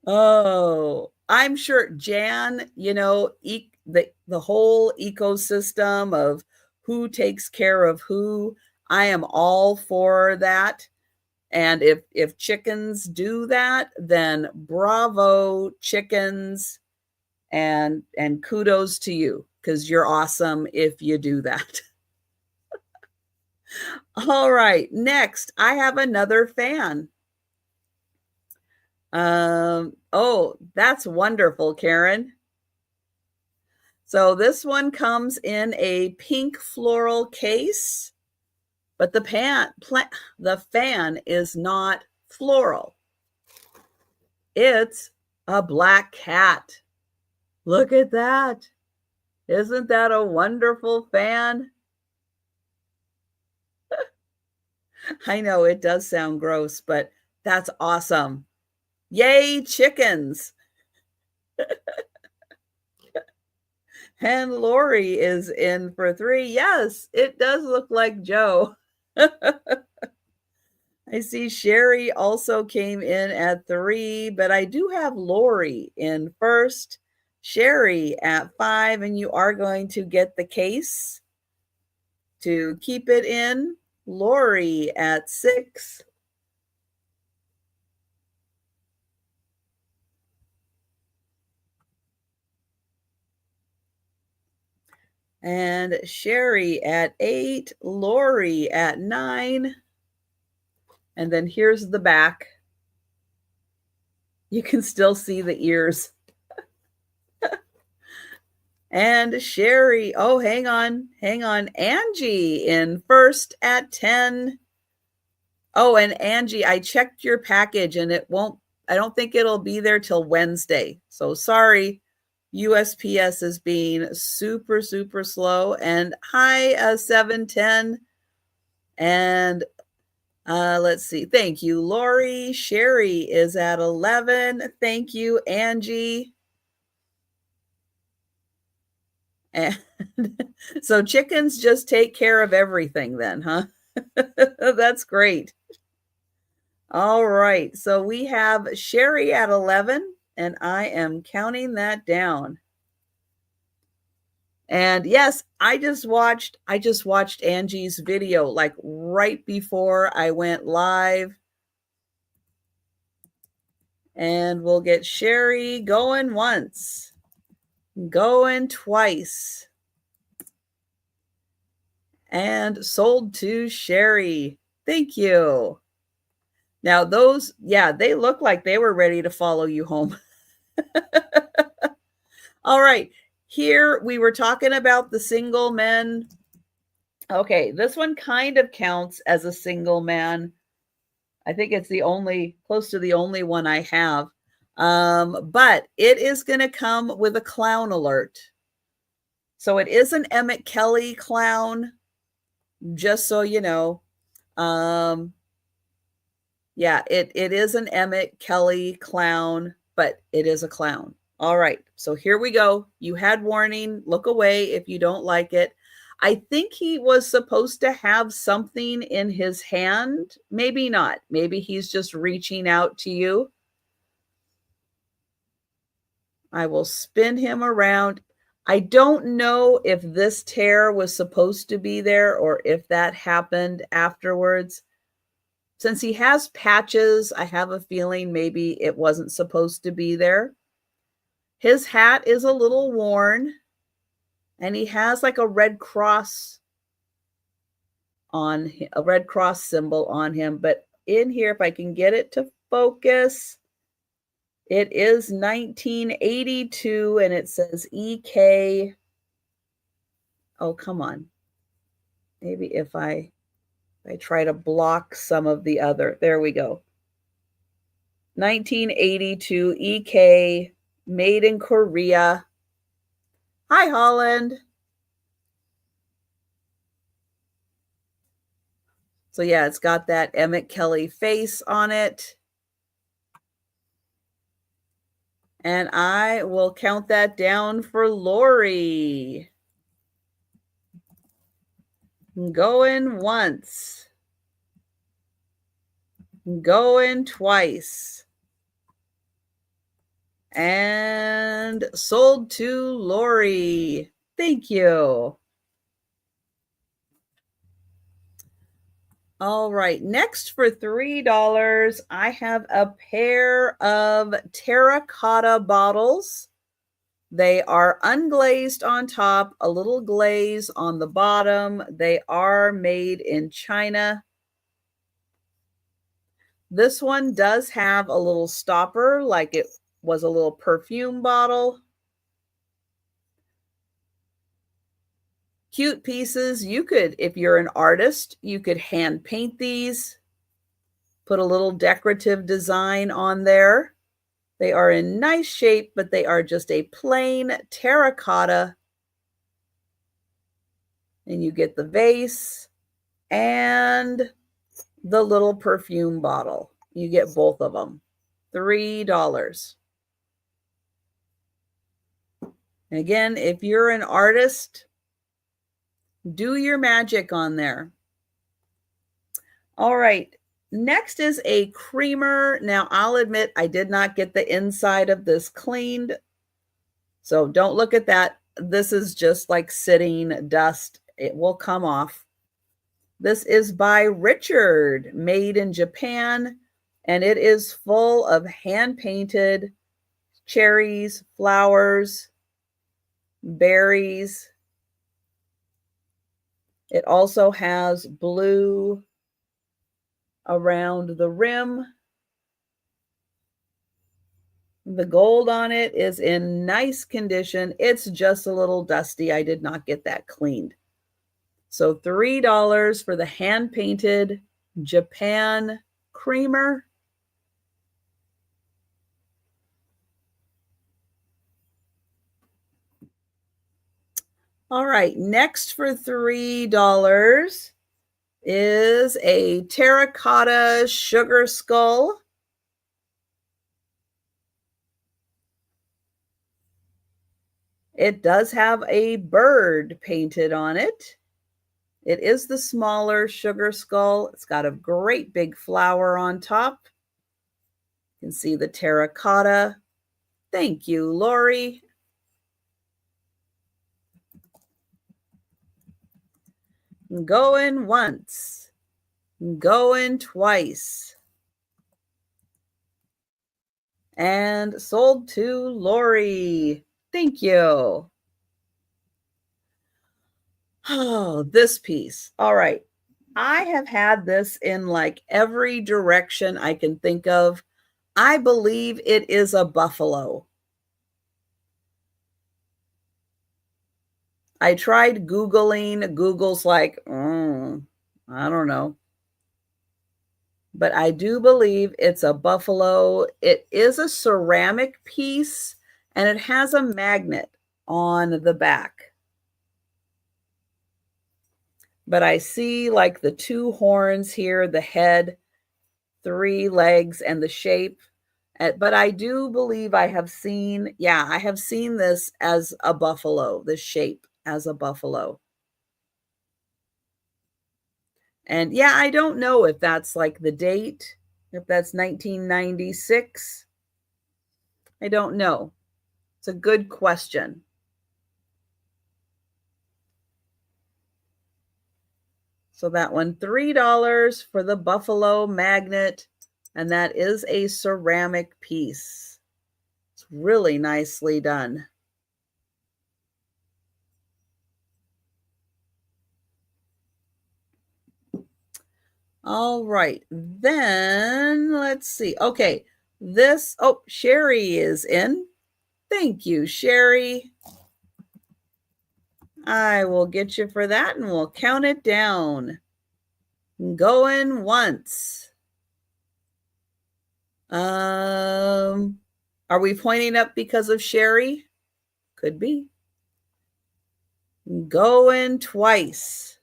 Oh, I'm sure, Jan, the whole ecosystem of who takes care of who, I am all for that. And if chickens do that, then bravo, chickens, and kudos to you, because you're awesome if you do that. All right, next, I have another fan. Oh, that's wonderful, Karen. So this one comes in a pink floral case, but the fan is not floral. It's a black cat. Look at that. Isn't that a wonderful fan? I know it does sound gross, but that's awesome. Yay, chickens. And Lori is in for 3. Yes, it does look like Joe. I see Sherry also came in at 3, but I do have Lori in first, Sherry at 5, and you are going to get the case to keep it in. Lori at 6. And Sherry at 8, Lori at 9. And then here's the back. You can still see the ears. And Sherry, oh, hang on. Angie in first at 10. Oh, and Angie, I checked your package and it won't I don't think it'll be there till Wednesday. So sorry, USPS is being super, super slow. And hi, 710. And let's see. Thank you, Lori. Sherry is at 11. Thank you, Angie. And so chickens just take care of everything then, huh? That's great. All right. So we have Sherry at 11, and I am counting that down. And yes, I just watched Angie's video like right before I went live. And we'll get Sherry going once, going twice. And sold to Sherry. Thank you. Now those, yeah, they look like they were ready to follow you home. All right. Here we were talking about the single men. Okay, this one kind of counts as a single man. I think it's the only, close to the only one I have. But it is going to come with a clown alert. So it is an Emmett Kelly clown, just so you know. Yeah, it is an Emmett Kelly clown, but it is a clown. All right, so here we go. You had warning. Look away if you don't like it. I think he was supposed to have something in his hand. Maybe not. Maybe he's just reaching out to you. I will spin him around. I don't know if this tear was supposed to be there or if that happened afterwards. Since he has patches, I have a feeling maybe it wasn't supposed to be there. His hat is a little worn, and he has like a red cross on a red cross symbol on him. But in here, if I can get it to focus, it is 1982, and it says EK. Oh, come on. Maybe if I try to block some of the other, there we go. 1982 EK, made in Korea. Hi, Holland. So yeah, it's got that Emmett Kelly face on it. And I will count that down for Lori. Going once. Going twice. And sold to Lori. Thank you. All right, next for $3, I have a pair of terracotta bottles. They are unglazed on top, a little glaze on the bottom. They are made in China. This one does have a little stopper, like it was a little perfume bottle. Cute pieces. You could, if you're an artist, you could hand paint these, put a little decorative design on there. They are in nice shape, but they are just a plain terracotta. And you get the vase and the little perfume bottle. You get both of them. $3. And again, if you're an artist, do your magic on there. All right. Next is a creamer. Now, I'll admit I did not get the inside of this cleaned. So don't look at that. This is just like sitting dust. It will come off. This is by Richard, made in Japan, and it is full of hand-painted cherries, flowers, berries. It also has blue around the rim. The gold on it is in nice condition. It's just a little dusty. I did not get that cleaned. So $3 for the hand-painted Japan creamer. All right, next for $3 is a terracotta sugar skull. It does have a bird painted on it. It is the smaller sugar skull. It's got a great big flower on top. You can see the terracotta. Thank you, Lori. Going once, going twice. And sold to Lori. Thank you. Oh, this piece. All right. I have had this in like every direction I can think of. I believe it is a buffalo. I tried Googling. Google's like, I don't know. But I do believe it's a buffalo. It is a ceramic piece and it has a magnet on the back. But I see like the two horns here, the head, three legs, and the shape. But I do believe I have seen this as a buffalo, this shape as a buffalo. And yeah, I don't know if that's like the date, if that's 1996. I don't know. It's a good question. So that one, $3 for the buffalo magnet, and that is a ceramic piece. It's really nicely done. All right, then let's see. Okay, Sherry is in. Thank you, Sherry. I will get you for that and we'll count it down. Going once. Are we pointing up because of Sherry? Could be. Going twice.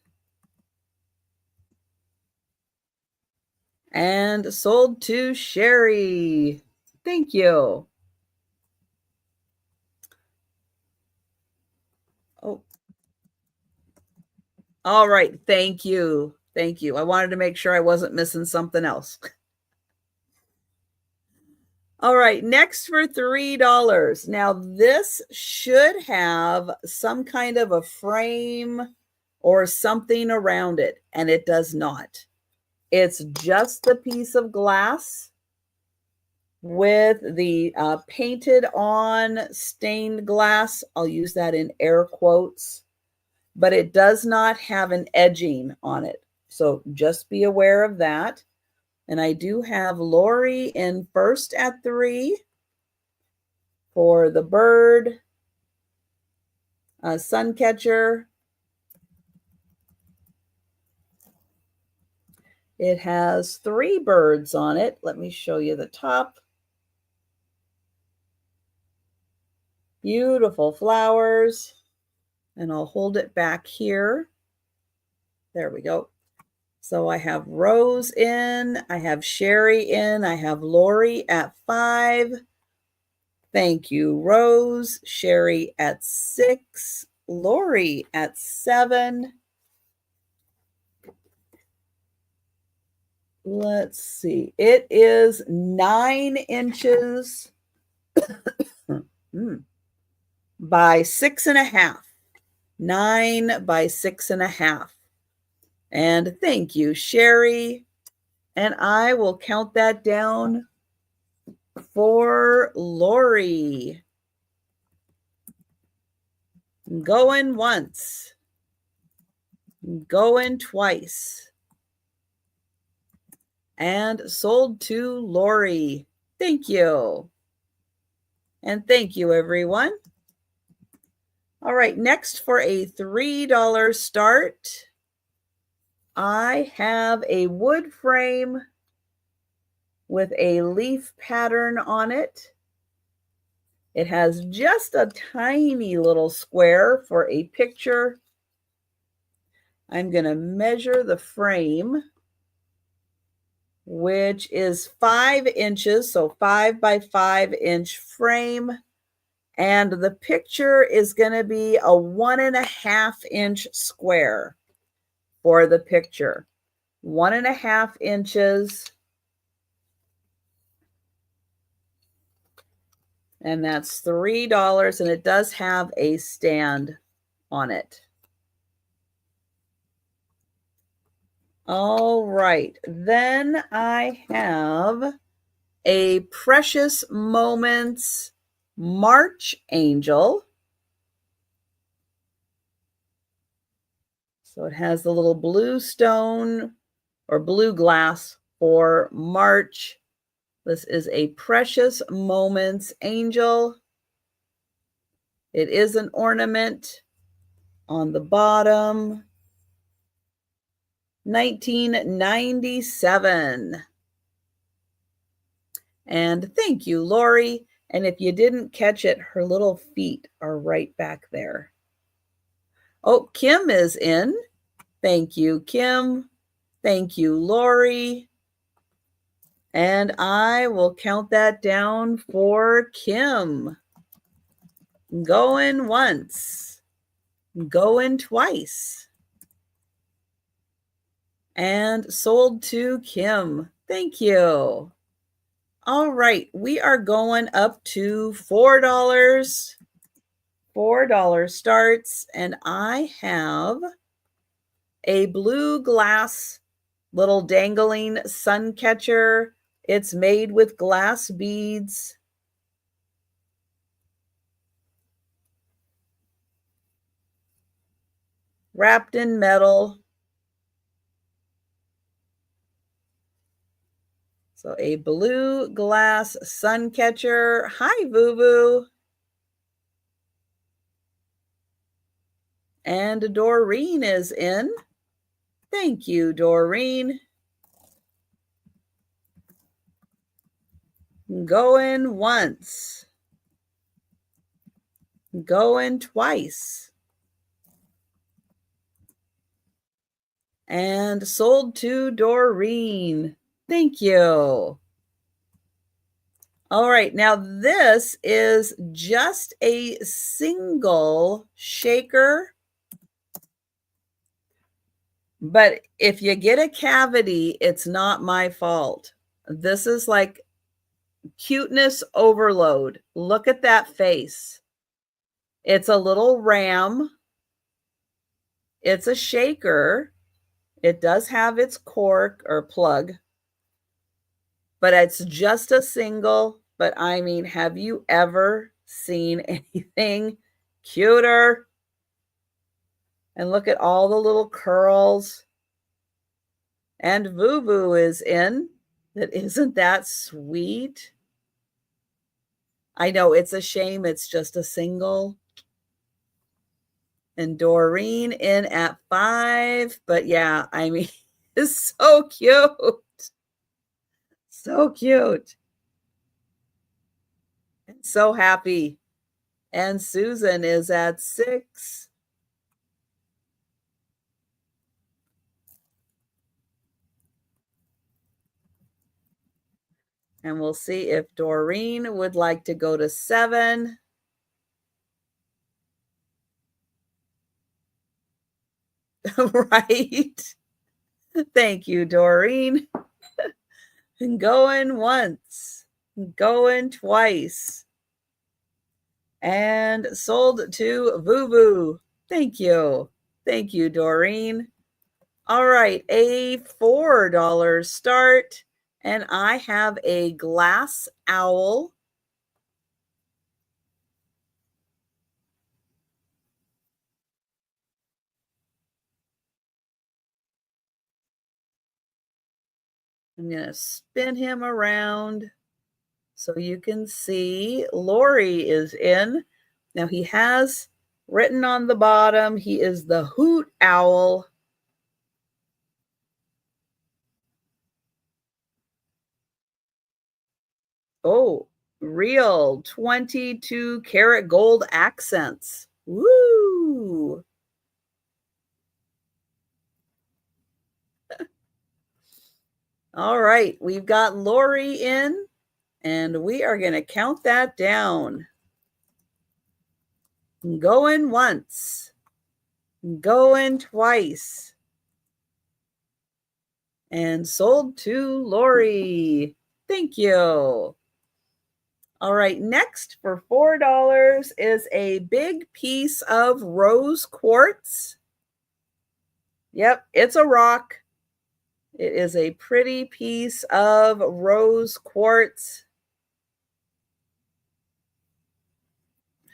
And sold to Sherry. Thank you. Oh. All right. Thank you. Thank you. I wanted to make sure I wasn't missing something else. All right. Next for $3. Now, this should have some kind of a frame or something around it, and it does not. It's just the piece of glass with the painted on stained glass. I'll use that in air quotes, but it does not have an edging on it. So just be aware of that. And I do have Lori in first at 3 for the bird, sun catcher. It has 3 birds on it. Let me show you the top. Beautiful flowers. And I'll hold it back here. There we go. So I have Rose in, I have Sherry in, I have Lori at 5. Thank you, Rose. Sherry at 6. Lori at 7. Let's see. It is 9 inches by 6.5. 9 by 6.5. And thank you, Sherry. And I will count that down for Lori. Going once. Going twice. And sold to Lori. Thank you. And thank you, everyone. All right, next for a $3 start, I have a wood frame with a leaf pattern on it. It has just a tiny little square for a picture. I'm going to measure the frame, which is 5 inches, so 5 by 5 inch frame. And the picture is going to be a 1.5 inch square for the picture. 1.5 inches. And that's $3. And it does have a stand on it. All right. Then I have a Precious Moments March Angel. So it has the little blue stone or blue glass for March. This is a Precious Moments Angel. It is an ornament on the bottom. 1997. And thank you, Lori. And if you didn't catch it, her little feet are right back there. Oh, Kim is in. Thank you, Kim. Thank you, Lori. And I will count that down for Kim. Going once. Going twice. And sold to Kim. Thank you. All right, we are going up to $4. $4 starts, and I have a blue glass little dangling sun catcher. It's made with glass beads. Wrapped in metal. So a blue glass sun catcher. Hi, Boo Boo. And Doreen is in. Thank you, Doreen. Going once. Going twice. And sold to Doreen. Thank you. All right, now this is just a single shaker. But if you get a cavity, it's not my fault. This is like cuteness overload. Look at that face. It's a little ram. It's a shaker. It does have its cork or plug, but it's just a single. But I mean, have you ever seen anything cuter? And look at all the little curls. And Vuvu is in. Isn't that sweet? I know it's a shame it's just a single. And Doreen in at 5. But yeah, I mean, it's so cute. So cute. And so happy. And Susan is at 6. And we'll see if Doreen would like to go to 7. Right. Thank you, Doreen. And going once, going twice. And sold to Vuvu. Thank you. Thank you, Doreen. All right, a $4 start. And I have a glass owl. I'm going to spin him around so you can see Lori is in. Now he has written on the bottom, he is the hoot owl. Oh, real 22 karat gold accents. Woo! All right, we've got Lori in, and we are going to count that down. Going once, going twice, and sold to Lori. Thank you. All right, next for $4 is a big piece of rose quartz. Yep, it's a rock. It is a pretty piece of rose quartz.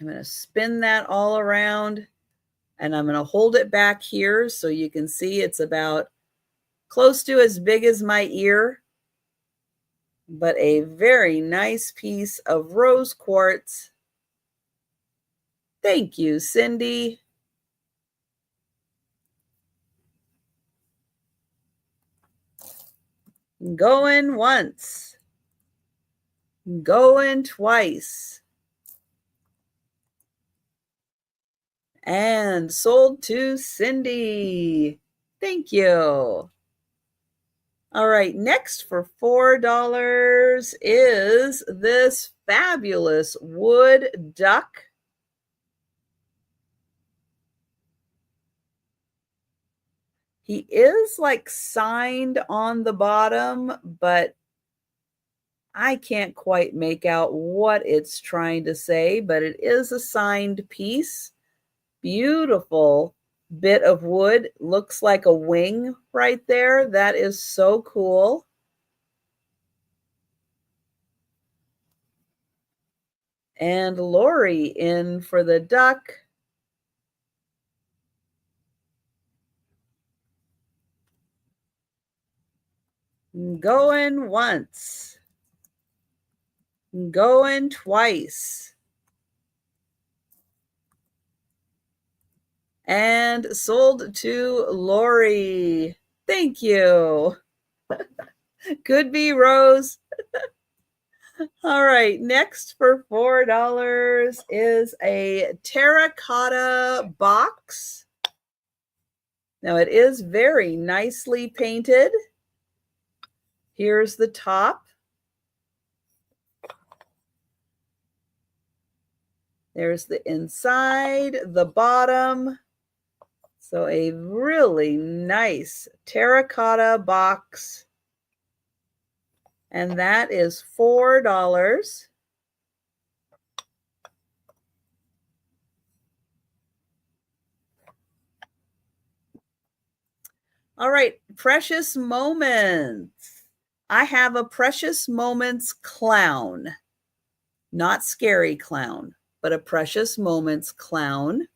I'm going to spin that all around, and I'm going to hold it back here so you can see it's about close to as big as my ear, but a very nice piece of rose quartz. Thank you, Cindy. Going once, going twice, and sold to Cindy. Thank you. All right, next for $4 is this fabulous wood duck. He is like signed on the bottom, but I can't quite make out what it's trying to say, but it is a signed piece. Beautiful bit of wood. Looks like a wing right there. That is so cool. And Lori in for the duck. Going once. Going twice. And sold to Lori. Thank you. Could be Rose. All right, next for $4 is a terracotta box. Now it is very nicely painted. Here's the top. There's the inside, the bottom. So a really nice terracotta box. And that is $4. All right, Precious Moments. I have a Precious Moments clown. Not scary clown, but a Precious Moments clown.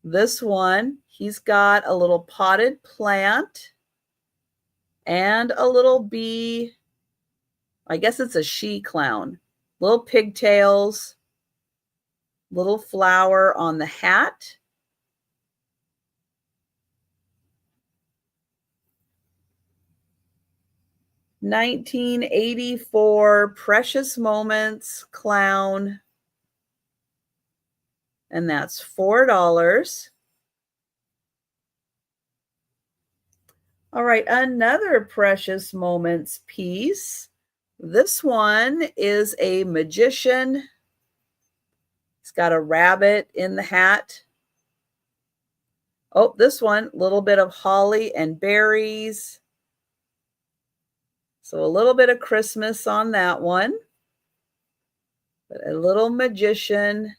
This one, he's got a little potted plant and a little bee. I guess it's a she clown. Little pigtails, little flower on the hat. $19.84 Precious Moments clown. And that's $4. All right, another Precious Moments piece. This one is a magician. He's got a rabbit in the hat. Oh, this one, a little bit of holly and berries. So a little bit of Christmas on that one. But a little magician.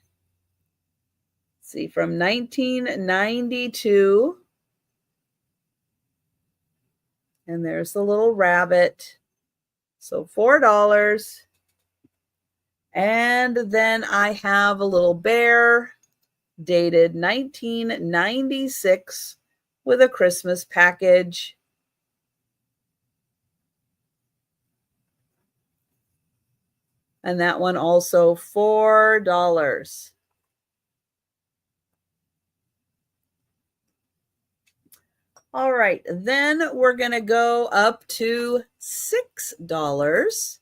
See, from 1992. And there's the little rabbit. So $4. And then I have a little bear dated 1996 with a Christmas package. And that one also $4. All right, then we're going to go up to $6.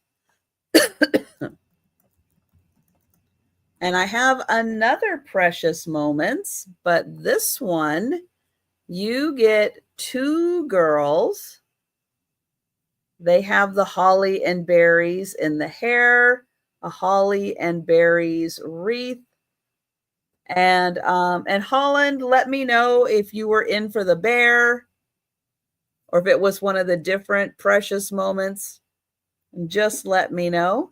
And I have another Precious Moments, but this one, you get two girls. They have the holly and berries in the hair, a holly and berries wreath. And Holland, let me know if you were in for the bear or if it was one of the different Precious Moments. Just let me know.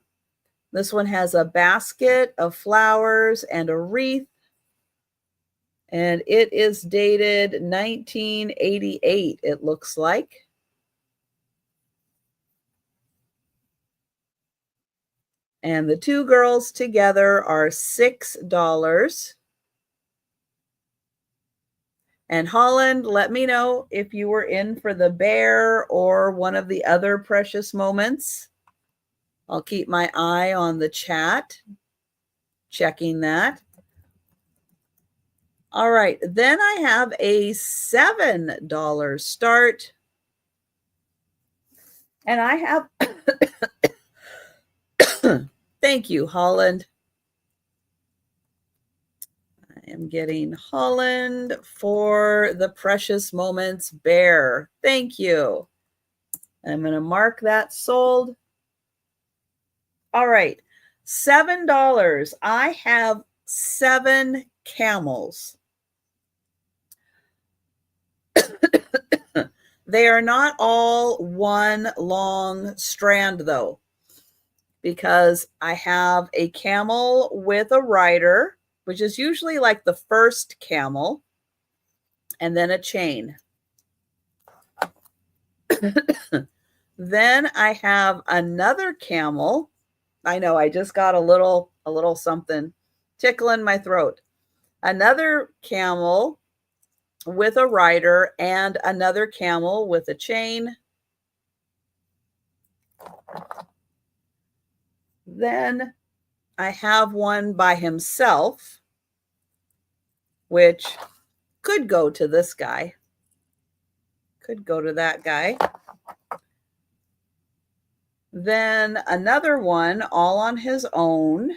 This one has a basket of flowers and a wreath. And it is dated 1988, it looks like. And the two girls together are $6. And Holland, let me know if you were in for the bear or one of the other Precious Moments. I'll keep my eye on the chat, checking that. All right, then I have a $7 start. And I have, thank you, Holland. I am getting Holland for the Precious Moments bear. Thank you. I'm going to mark that sold. All right, $7. I have 7 camels. They are not all one long strand, though, because I have a camel with a rider, which is usually like the first camel, and then a chain. Then I have another camel. I know, I just got a little something tickling my throat. Another camel with a rider and another camel with a chain. Then I have one by himself, which could go to this guy, could go to that guy. Then another one all on his own.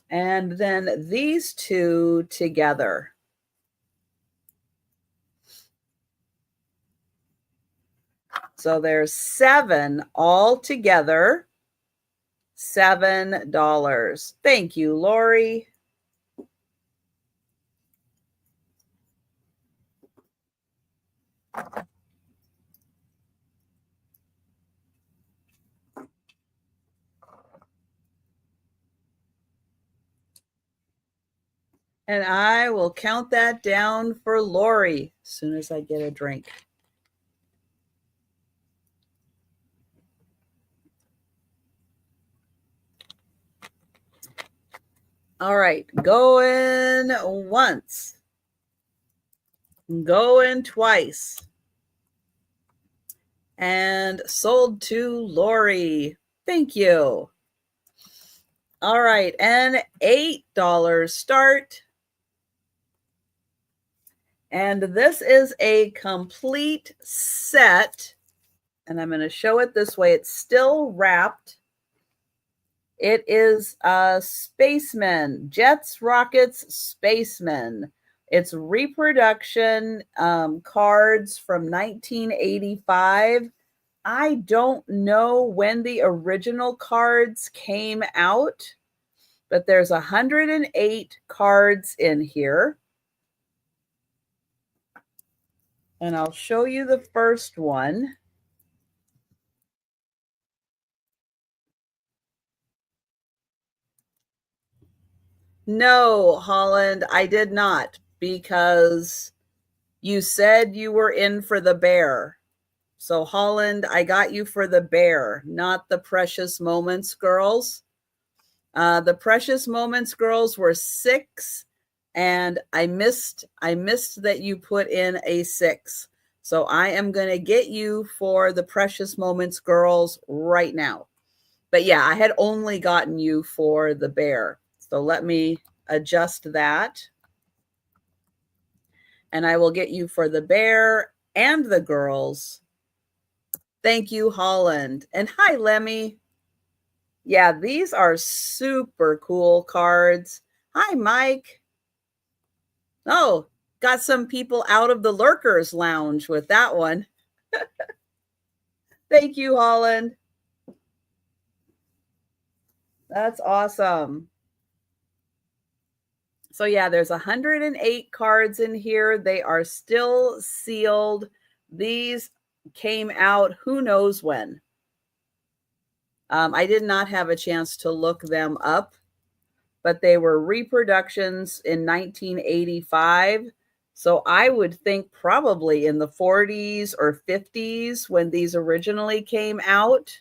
And then these two together. So there's 7 all together. $7. Thank you, Lori. And I will count that down for Lori as soon as I get a drink. All right, going once, going twice, and sold to Lori. Thank you. All right, and $8 start. And this is a complete set, and I'm going to show it this way. It's still wrapped. It is Spacemen, Jets, Rockets, Spacemen. It's reproduction cards from 1985. I don't know when the original cards came out, but there's 108 cards in here. And I'll show you the first one. No, Holland, I did not, because you said you were in for the bear. So, Holland, I got you for the bear, not the Precious Moments girls. The Precious Moments girls were 6, and I missed that you put in a 6. So I am going to get you for the Precious Moments girls right now. But yeah, I had only gotten you for the bear. So let me adjust that. And I will get you for the bear and the girls Thank you, Holland. And hi, Lemmy. Yeah, these are super cool cards. Hi, Mike. Oh, got some people out of the Lurkers Lounge with that one. Thank you, Holland. That's awesome. So yeah, there's 108 cards in here. They are still sealed. These came out who knows when. I did not have a chance to look them up, but they were reproductions in 1985. So I would think probably in the 40s or 50s when these originally came out.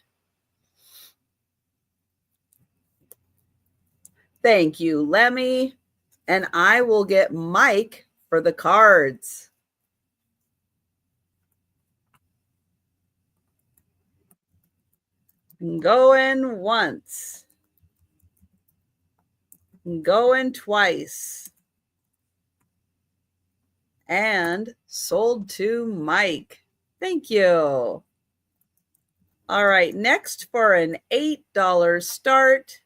Thank you, Lemmy. And I will get Mike for the cards. Going once. Going twice. And sold to Mike. Thank you. All right, next for an $8 start.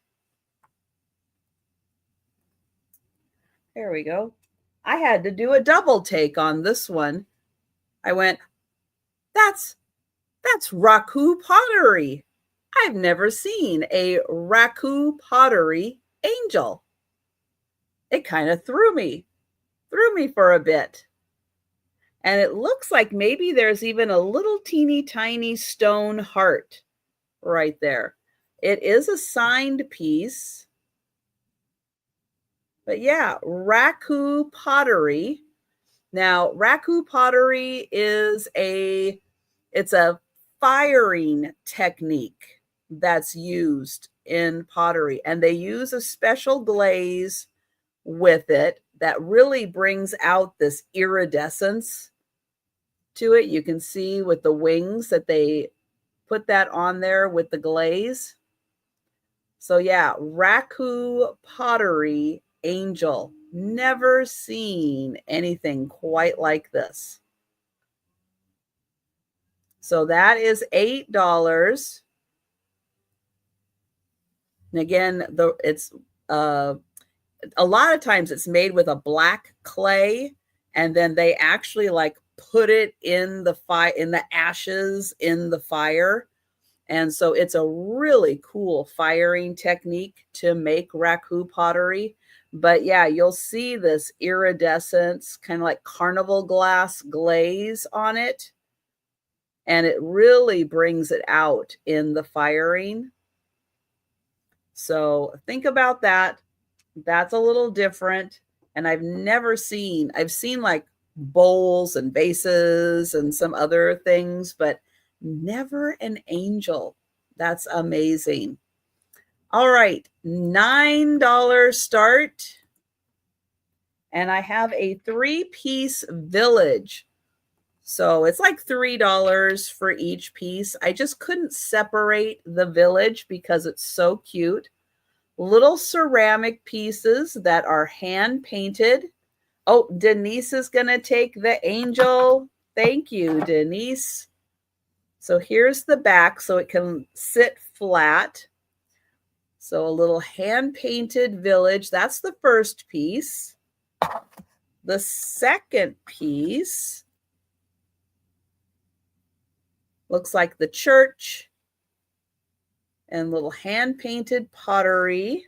There we go. I had to do a double take on this one. I went, that's Raku pottery. I've never seen a Raku pottery angel. It kind of threw me for a bit. And it looks like maybe there's even a little teeny tiny stone heart right there. It is a signed piece. But yeah, Raku pottery. Now, Raku pottery is it's a firing technique that's used in pottery, and they use a special glaze with it that really brings out this iridescence to it. You can see with the wings that they put that on there with the glaze. So yeah, Raku pottery angel. Never seen anything quite like this. So that is $8. And again, it's a lot of times it's made with a black clay, and then they actually like put it in the fire, in the ashes in the fire. And so it's a really cool firing technique to make Raku pottery. But yeah, you'll see this iridescence, kind of like carnival glass glaze on it. And it really brings it out in the firing. So think about that. That's a little different. And I've seen like bowls and vases and some other things, but never an angel. That's amazing. All right, $9 start. And I have a 3-piece village. So it's like $3 for each piece. I just couldn't separate the village because it's so cute. Little ceramic pieces that are hand painted. Oh, Denise is going to take the angel. Thank you, Denise. So here's the back so it can sit flat. So a little hand-painted village. That's the first piece. The second piece looks like the church and little hand-painted pottery.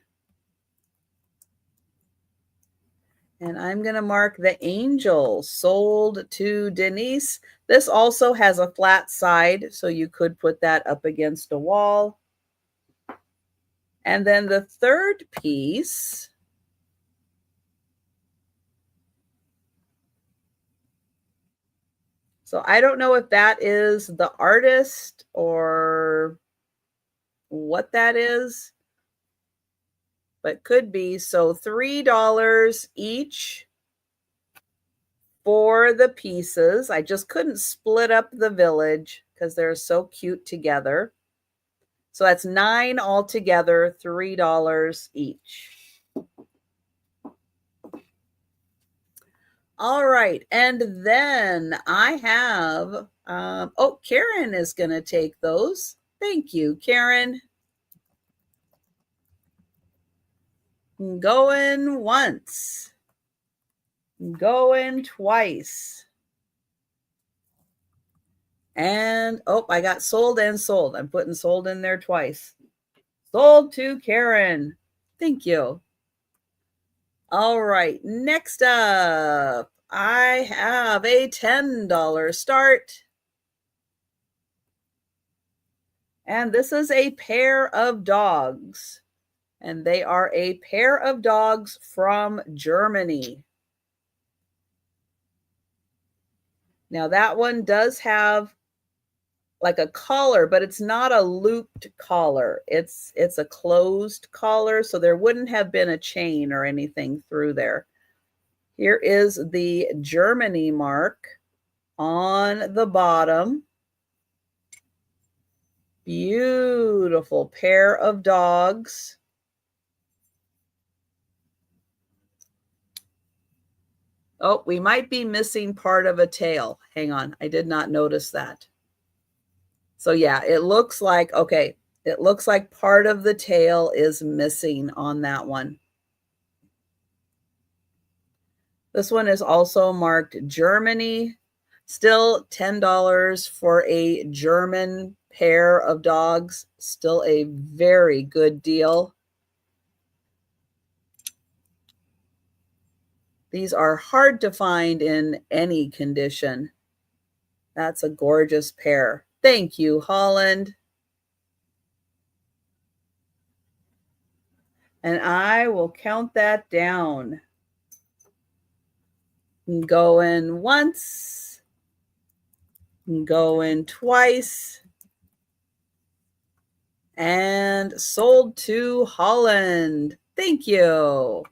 And I'm going to mark the angel sold to Denise. This also has a flat side, so you could put that up against a wall. And then the third piece so I don't know if that is the artist or what that is, but could be. So $3 each for the pieces. I just couldn't split up the village because they're so cute together. So that's $9 altogether, $3 each. All right. And then I have, oh, Karen is going to take those. Thank you, Karen. Going once. Going twice. And, oh, I got sold and sold. I'm putting sold in there twice. Sold to Karen. Thank you. All right. Next up, I have a $10 start. And this is a pair of dogs. And they are a pair of dogs from Germany. Now that one does have like a collar, but it's not a looped collar. It's a closed collar, so there wouldn't have been a chain or anything through there. Here is the Germany mark on the bottom. Beautiful pair of dogs. Oh, we might be missing part of a tail. Hang on, I did not notice that. So yeah, it looks like, okay, it looks like part of the tail is missing on that one. This one is also marked Germany. Still $10 for a German pair of dogs. Still a very good deal. These are hard to find in any condition. That's a gorgeous pair. Thank you, Holland. And I will count that down. Going once, going twice, and sold to Holland. Thank you.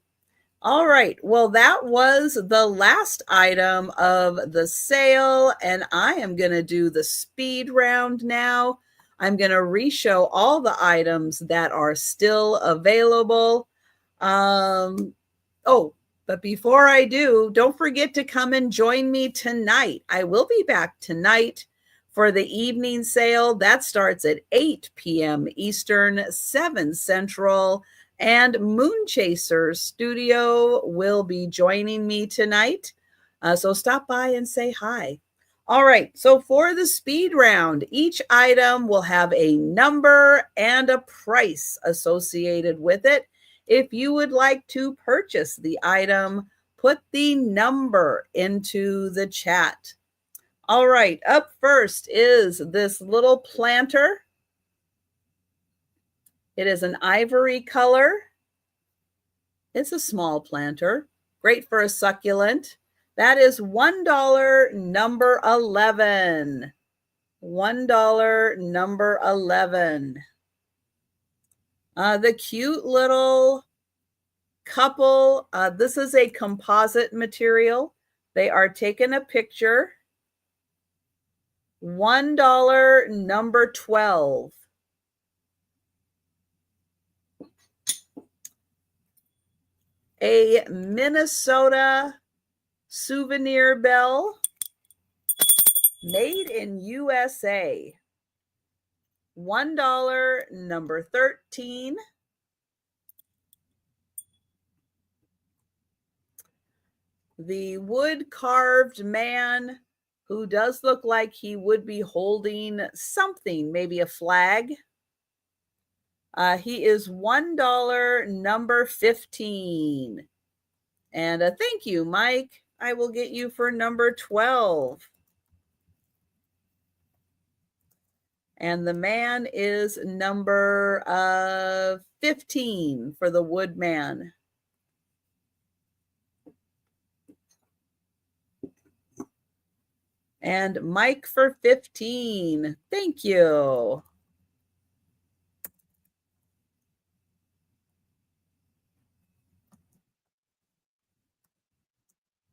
All right. Well, that was the last item of the sale, and I am going to do the speed round now. I'm going to re-show all the items that are still available. Oh, but before I do, don't forget to come and join me tonight. I will be back tonight for the evening sale. That starts at 8 p.m. Eastern, 7 Central. And Moonchaser Studio will be joining me tonight. So stop by and say hi. All right, so for the speed round, each item will have a number and a price associated with it. If you would like to purchase the item, put the number into the chat. All right, up first is this little planter. It is an ivory color. It's a small planter, great for a succulent. That is $1, number 11. $1, number 11. The cute little couple, this is a composite material. They are taking a picture. $1, number 12. A Minnesota souvenir bell made in USA. $1, number 13. The wood carved man who does look like he would be holding something, maybe a flag. He is $1, number 15. And thank you, Mike. I will get you for number 12. And the man is number 15 for the woodman. And Mike for 15. Thank you.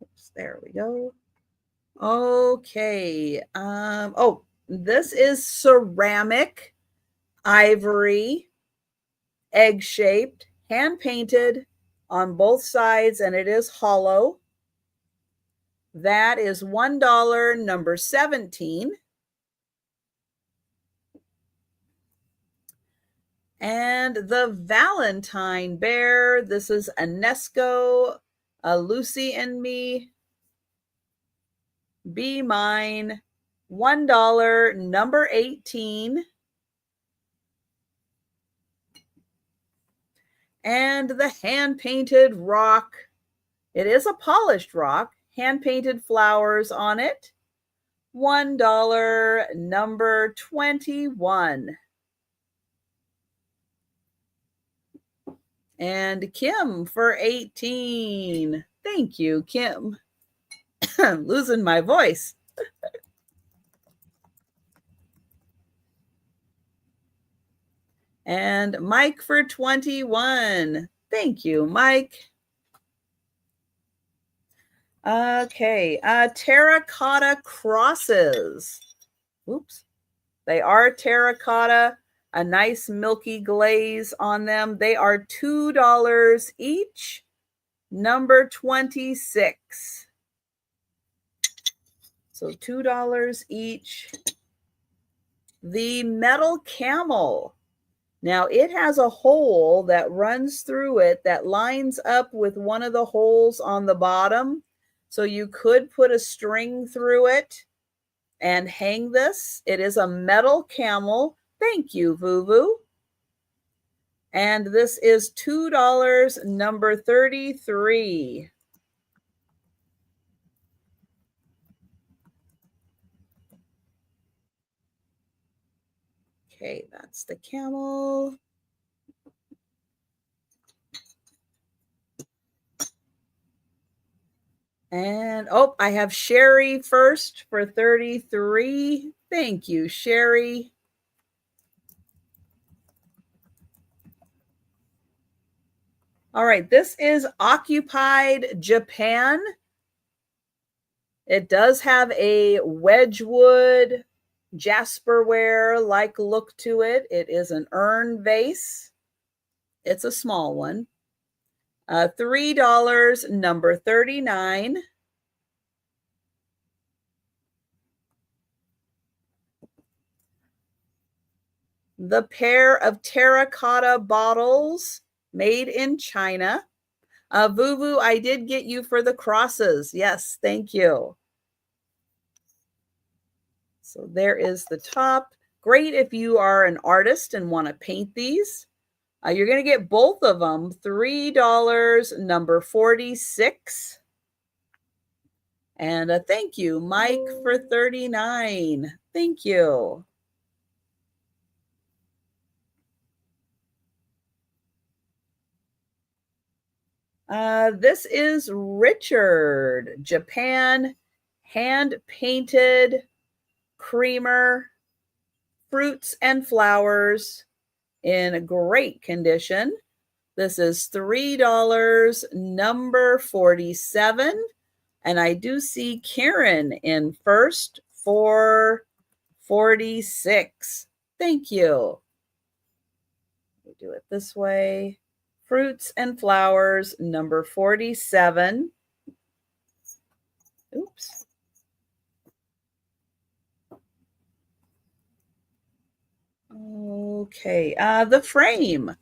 Oops, there we go. Okay. Oh, this is ceramic, ivory, egg-shaped, hand-painted on both sides, and it is hollow. That is $1, number 17. And the Valentine bear, this is Anesco, Lucy and Me, Be Mine, $1, number 18. And the hand-painted rock, it is a polished rock, hand-painted flowers on it, $1, number 21. And Kim for 18. Thank you, Kim. I'm losing my voice. And Mike for 21. Thank you, Mike. Okay, terracotta crosses. Oops. They are terracotta, a nice milky glaze on them. They are $2 each, number 26. So $2 each. The metal camel. Now it has a hole that runs through it that lines up with one of the holes on the bottom. So you could put a string through it and hang this. It is a metal camel. Thank you, Vuvu. And this is $2, number 33. Okay, that's the camel. And, oh, I have Sherry first for 33. Thank you, Sherry. All right, this is Occupied Japan. It does have a Wedgwood Jasperware-like look to it. It is an urn vase. It's a small one. $3, number 39. The pair of terracotta bottles made in China. Vuvu, I did get you for the crosses. Yes, thank you. So there is the top. Great if you are an artist and want to paint these. You're going to get both of them, $3, number 46. And thank you, Mike, for 39. Thank you. This is Richard, Japan, hand-painted creamer, fruits and flowers in great condition. This is $3, number 47. And I do see Karen in first for 46. Thank you. We do it this way. Fruits and flowers, number 47. Oops. Okay, the frame,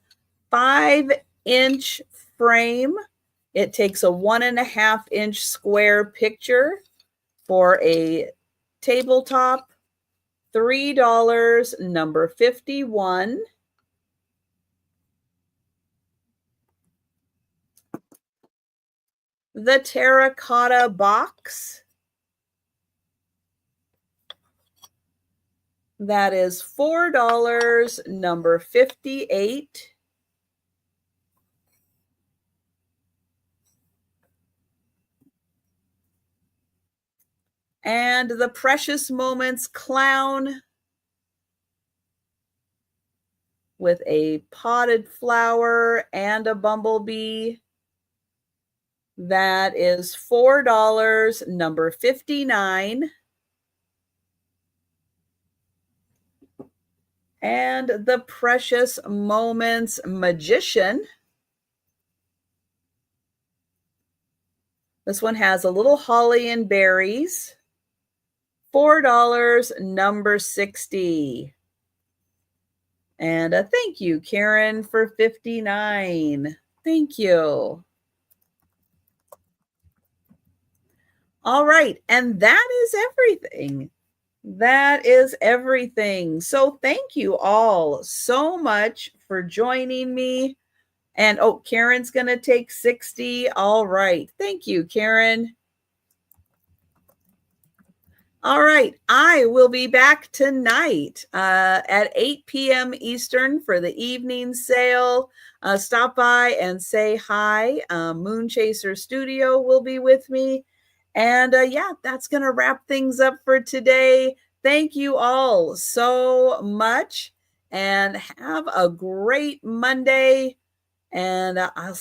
5-inch frame. It takes a 1.5-inch square picture for a tabletop, $3, number 51. The terracotta box, that is $4, number 58. And the Precious Moments clown with a potted flower and a bumblebee. That is $4, number 59. And the Precious Moments magician. This one has a little holly and berries. $4, number 60. And thank you, Karen, for 59. Thank you. All right, and that is everything. That is everything. So thank you all so much for joining me. And oh, Karen's going to take 60. All right. Thank you, Karen. All right. I will be back tonight at 8 p.m. Eastern for the evening sale. Stop by and say hi. Moon Chaser Studio will be with me. And yeah, that's going to wrap things up for today. Thank you all so much and have a great Monday. And I'll see